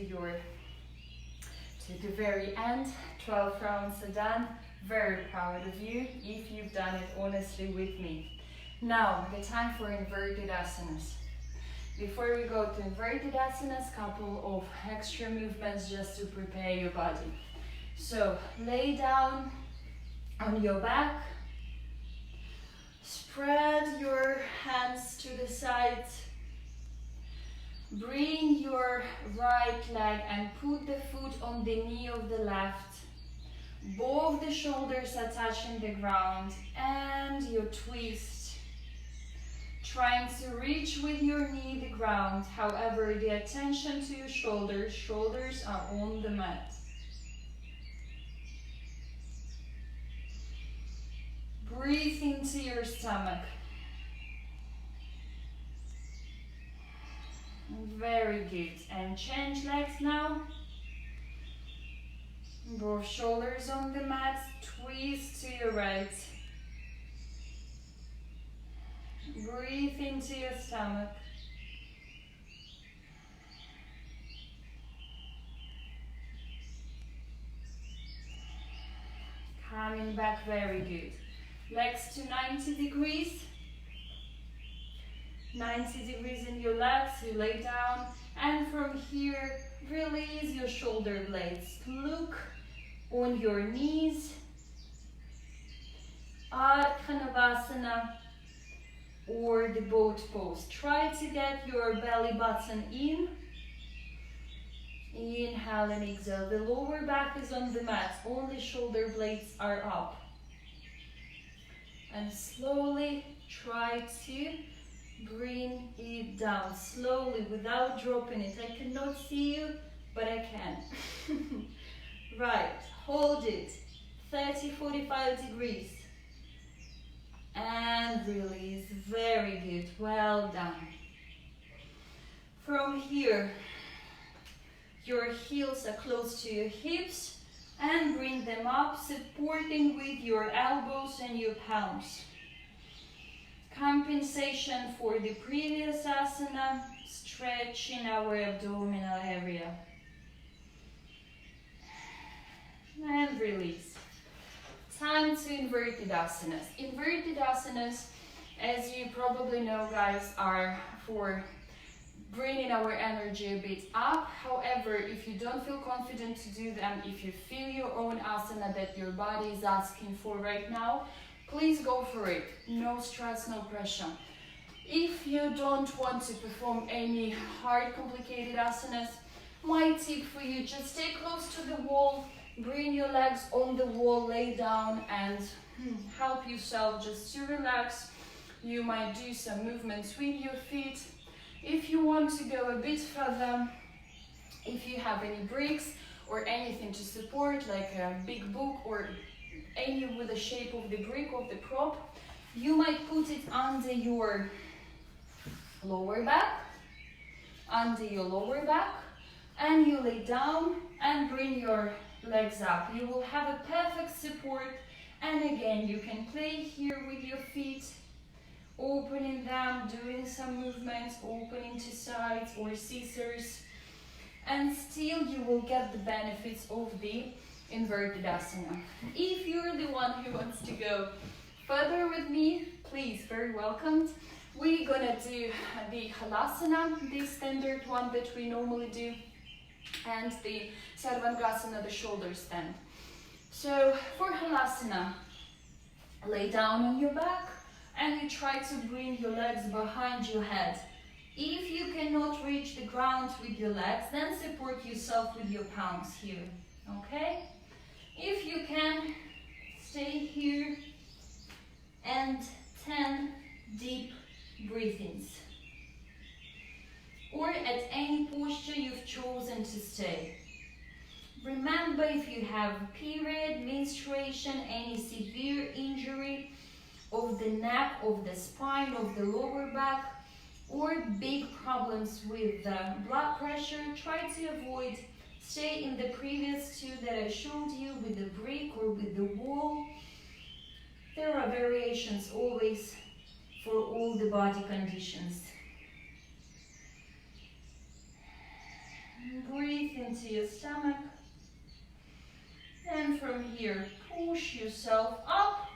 the very end. 12 rounds are done. Very proud of you if you've done it honestly with me. Now, the time for inverted asanas. Before we go to inverted asanas, couple of extra movements just to prepare your body. So, lay down on your back. Spread your hands to the sides. Bring your right leg and put the foot on the knee of the left. Both the shoulders are touching the ground and you twist. Trying to reach with your knee the ground. However, the attention to your shoulders are on the mat. Breathe into your stomach. Very good. And change legs now. Both shoulders on the mat. Twist to your right. Breathe into your stomach. Coming back, very good. Legs to 90 degrees. 90 degrees in your legs, you lay down. And from here, release your shoulder blades. Look on your knees. Ardha or the boat pose. Try to get your belly button in. Inhale and exhale. The lower back is on the mat. Only shoulder blades are up. And slowly try to bring it down. Slowly, without dropping it. I cannot see you, but I can. Right, hold it. 30-45 degrees. And release. Very good. Well done. From here, your heels are close to your hips. And bring them up, supporting with your elbows and your palms. Compensation for the previous asana, stretching our abdominal area. And release. Time to inverted asanas. Inverted asanas, as you probably know, guys, are for bringing our energy a bit up. However, if you don't feel confident to do them, if you feel your own asana that your body is asking for right now, please go for it. No stress, no pressure. If you don't want to perform any hard, complicated asanas, my tip for you, just stay close to the wall, bring your legs on the wall, lay down and help yourself just to relax. You might do some movements with your feet. If you want to go a bit further, if you have any bricks or anything to support, like a big book or any with the shape of the brick of the prop, you might put it under your lower back, and you lay down and bring your legs up. You will have a perfect support, and again, you can play here with your feet, opening them, doing some movements, opening to sides or scissors, and still you will get the benefits of the inverted asana. If you're the one who wants to go further with me, please, very welcomed. We're gonna do the halasana, the standard one that we normally do, and the sarvangasana, the shoulder stand. So for halasana, lay down on your back, and you try to bring your legs behind your head. If you cannot reach the ground with your legs, then support yourself with your palms here, okay? If you can, stay here, and 10 deep breathings. Or at any posture you've chosen to stay. Remember, if you have period, menstruation, any severe injury of the neck, of the spine, of the lower back, or big problems with blood pressure, try to avoid. Stay in the previous two that I showed you with the brick or with the wall. There are variations always for all the body conditions. Breathe into your stomach. And from here, push yourself up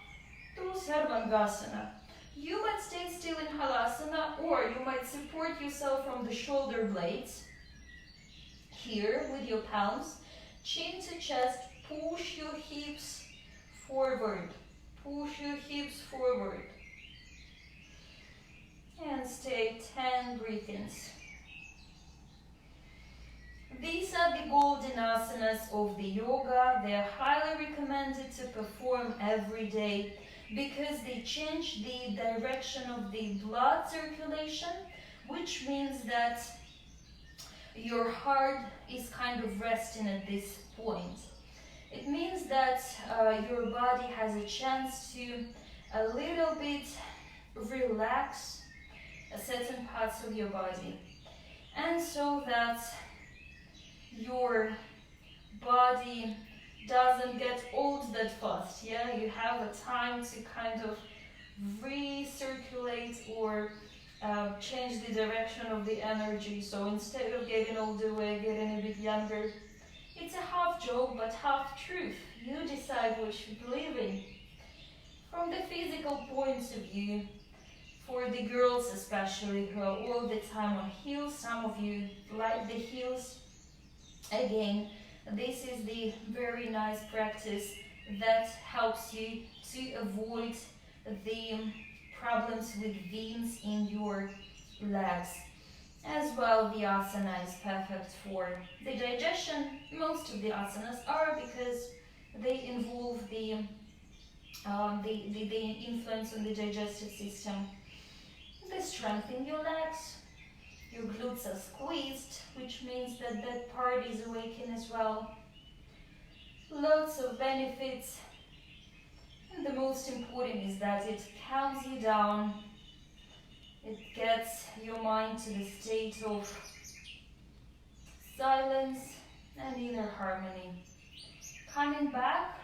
to Sarvangasana. You might stay still in Halasana, or you might support yourself from the shoulder blades. Here with your palms, chin to chest, push your hips forward. Push your hips forward. And stay 10 breath-ins. These are the golden asanas of the yoga. They are highly recommended to perform every day because they change the direction of the blood circulation, which means that your heart is kind of resting at this point. It means that your body has a chance to a little bit relax certain parts of your body, and so that your body doesn't get old that fast. Yeah, you have a time to kind of recirculate or change the direction of the energy. So instead of getting older, we're getting a bit younger. It's a half joke but half truth. You decide what you believe in. From the physical point of view, for the girls especially who are all the time on heels, some of you like the heels. Again, this is the very nice practice that helps you to avoid the problems with veins in your legs. As well, the asana is perfect for the digestion. Most of the asanas are, because they involve the influence on the digestive system. They strengthen your legs. Your glutes are squeezed, which means that that part is awakened as well. Lots of benefits. And the most important is that it calms you down. It gets your mind to the state of silence and inner harmony. Coming back,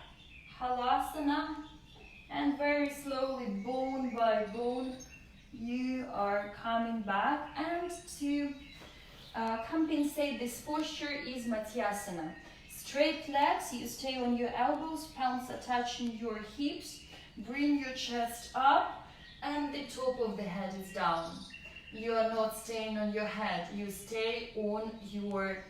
halasana, and very slowly, bone by bone, you are coming back, and to compensate this posture is Mathyasana. Straight legs, you stay on your elbows, palms are touching your hips, bring your chest up, and the top of the head is down. You are not staying on your head, you stay on your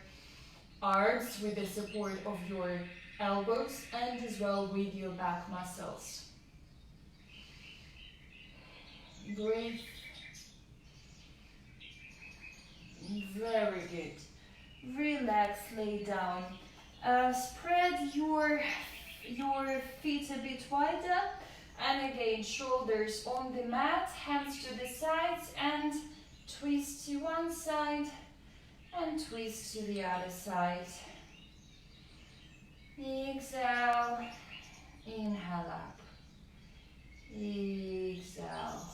arms with the support of your elbows and as well with your back muscles. Breathe. Very good. Relax, lay down. Spread your feet a bit wider, and again shoulders on the mat, hands to the sides, and twist to one side and twist to the other side. Exhale, inhale up. Exhale.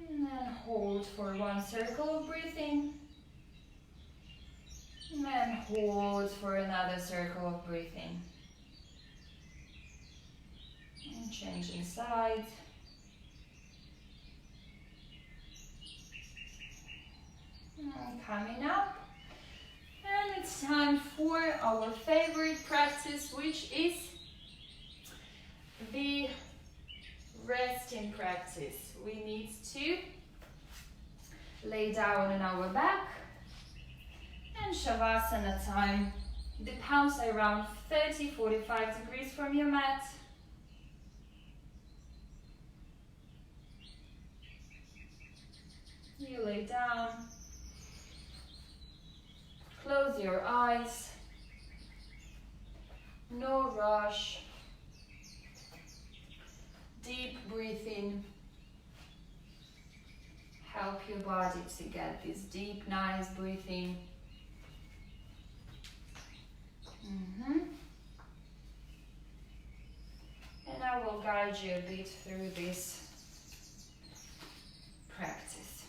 And then hold for one circle of breathing. And then hold for another circle of breathing. And changing side. And coming up. And it's time for our favorite practice, which is the resting practice. We need to lay down on our back, and shavasana time. The palms are around 30-45 degrees from your mat. You lay down, close your eyes, no rush, deep breathing. your body to get this deep, nice breathing. And I will guide you a bit through this practice.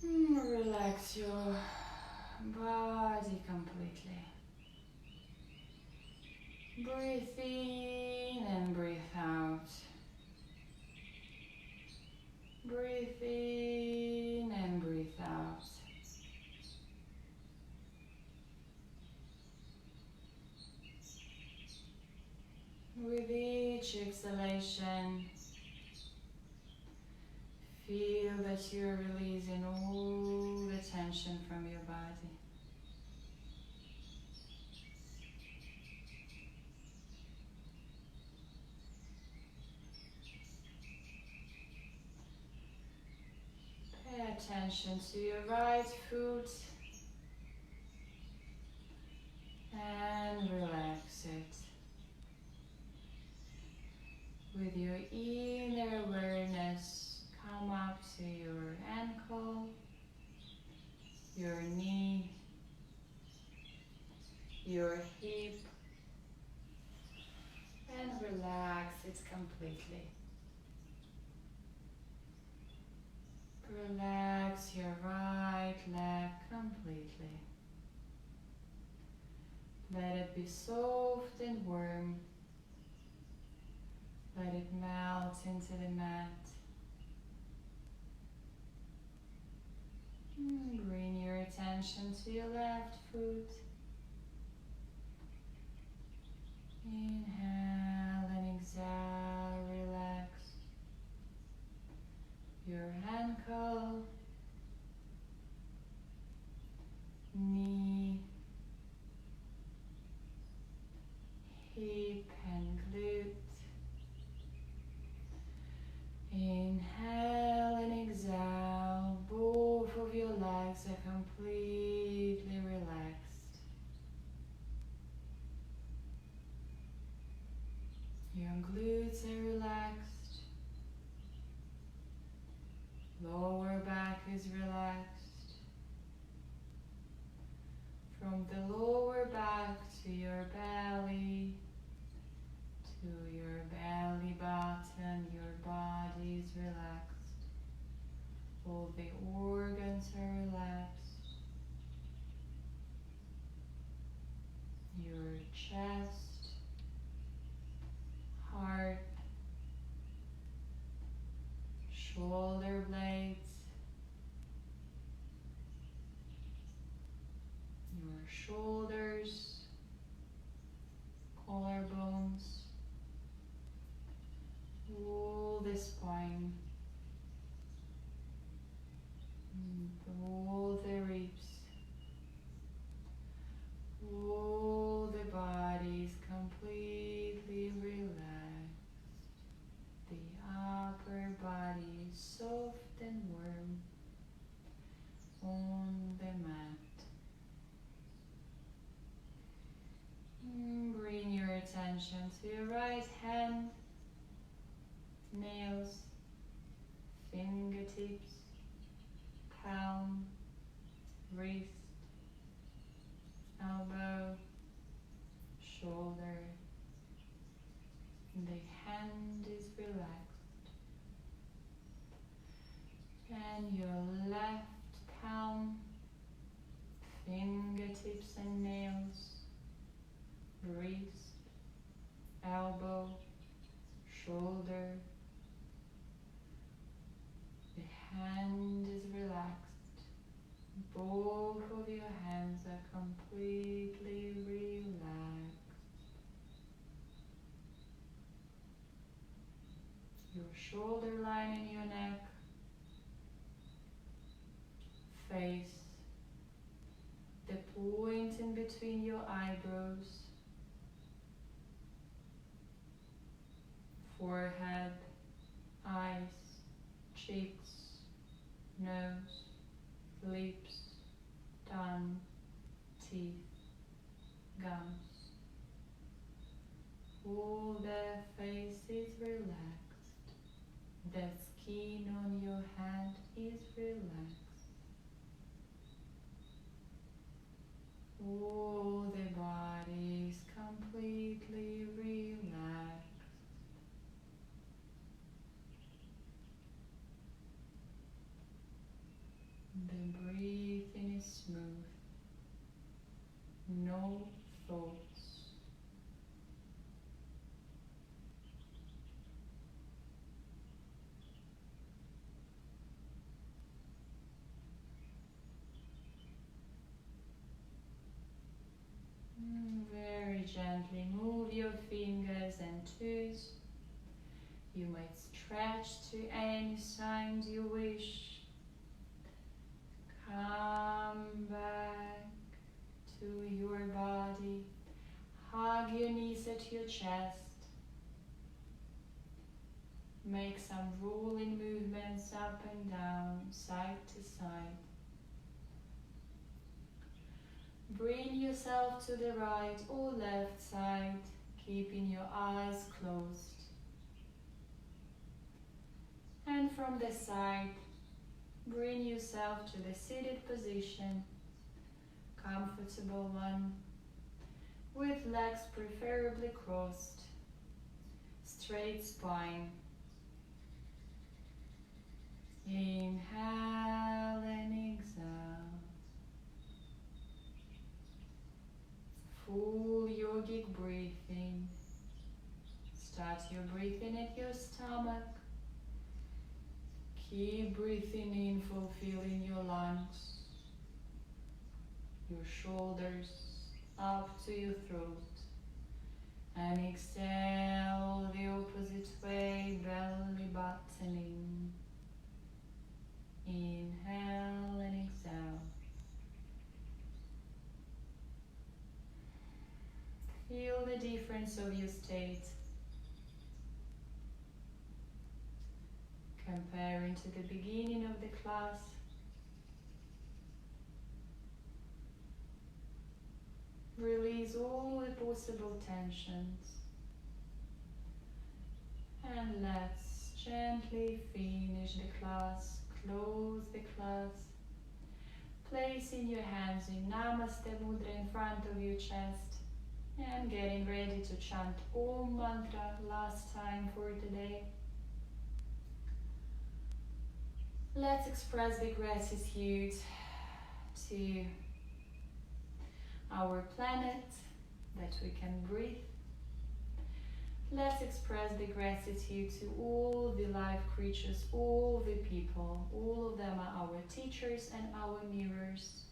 Relax your body completely. Breathe in and breathe out. Breathe in and breathe out. With each exhalation, feel that you're releasing all the tension from your body. Pay attention to your right foot and relax it. With your inner awareness, come up to your ankle, your knee, your hip, and relax it completely. Relax your right leg completely. Let it be soft and warm. Let it melt into the mat. Bring your attention to your left foot. Inhale and exhale, relax your ankle, knee, hip and glute. Inhale and exhale, both of your legs are completely relaxed. Your glutes are relaxed. Lower back is relaxed. From the lower back to your belly, to your belly button, your body is relaxed. All the organs are relaxed. Your chest, heart, shoulder blades, your shoulders, collarbones, all the spine, all the ribs, all the body is completely relaxed. The upper body is soft and warm on the mat. Bring your attention to your right hand, nails, fingertips, palm, wrist, elbow, shoulder. The hand is relaxed. And your left palm, fingertips and nails, wrist, elbow, shoulder. The hand is relaxed. Both of your hands are completely relaxed. Your shoulder line in your neck, face, the point in between your eyebrows, forehead, eyes, cheeks, nose, lips, tongue, teeth, gums. All the face is relaxed. The skin on your hand is relaxed. All the body is completely relaxed. The breathing is smooth. No thoughts. Very gently move your fingers and toes. You might stretch to any side you wish. Come back to your body. Hug your knees at your chest. Make some rolling movements up and down, side to side. Bring yourself to the right or left side, keeping your eyes closed. And from the side, bring yourself to the seated position, comfortable one, with legs preferably crossed, straight spine. Inhale and exhale. Full yogic breathing. Start your breathing at your stomach. Keep breathing in, fulfilling your lungs, your shoulders up to your throat. And exhale the opposite way, belly buttoning. Inhale and exhale. Feel the difference of your state. Comparing to the beginning of the class. Release all the possible tensions. And let's gently finish the class. Close the class. Placing your hands in Namaste Mudra in front of your chest. And getting ready to chant Om Mantra last time for today. Let's express the gratitude to our planet that we can breathe. Let's express the gratitude to all the live creatures, all the people. All of them are our teachers and our mirrors.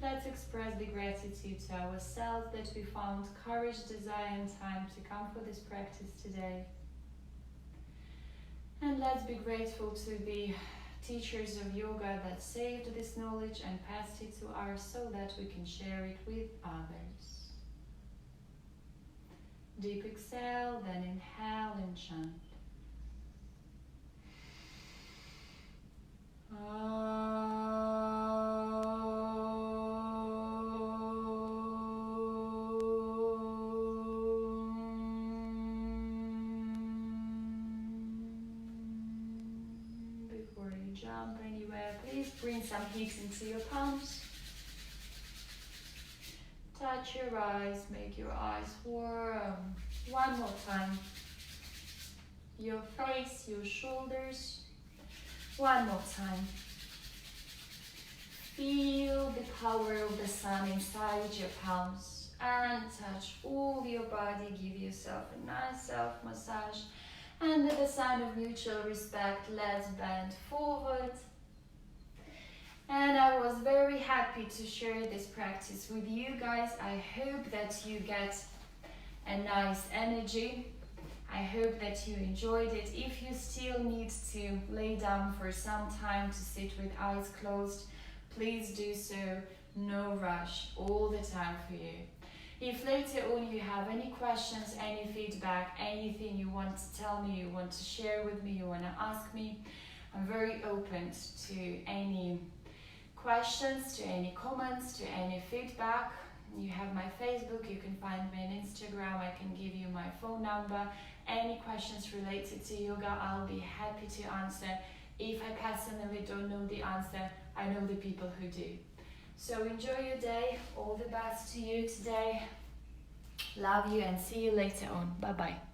Let's express the gratitude to ourselves that we found courage, desire and time to come for this practice today. And let's be grateful to the teachers of yoga that saved this knowledge and passed it to us so that we can share it with others. Deep exhale, then inhale and chant. Before you jump anywhere, please bring some hips into your palms. Touch your eyes, make your eyes warm. One more time. Your face, your shoulders. One more time. Feel the power of the sun inside your palms and touch all your body. Give yourself a nice self-massage. And at the sign of mutual respect, let's bend forward. And I was very happy to share this practice with you guys. I hope that you get a nice energy. I hope that you enjoyed it. If you still need to lay down for some time to sit with eyes closed, please do so. No rush, all the time for you. If later on you have any questions, any feedback, anything you want to tell me, you want to share with me, you want to ask me, I'm very open to any questions, to any comments, to any feedback, you have my Facebook, you can find me on Instagram, I can give you my phone number. Any questions related to yoga, I'll be happy to answer. If I personally don't know the answer, I know the people who do. So enjoy your day, all the best to you today. Love you and see you later on. Bye bye.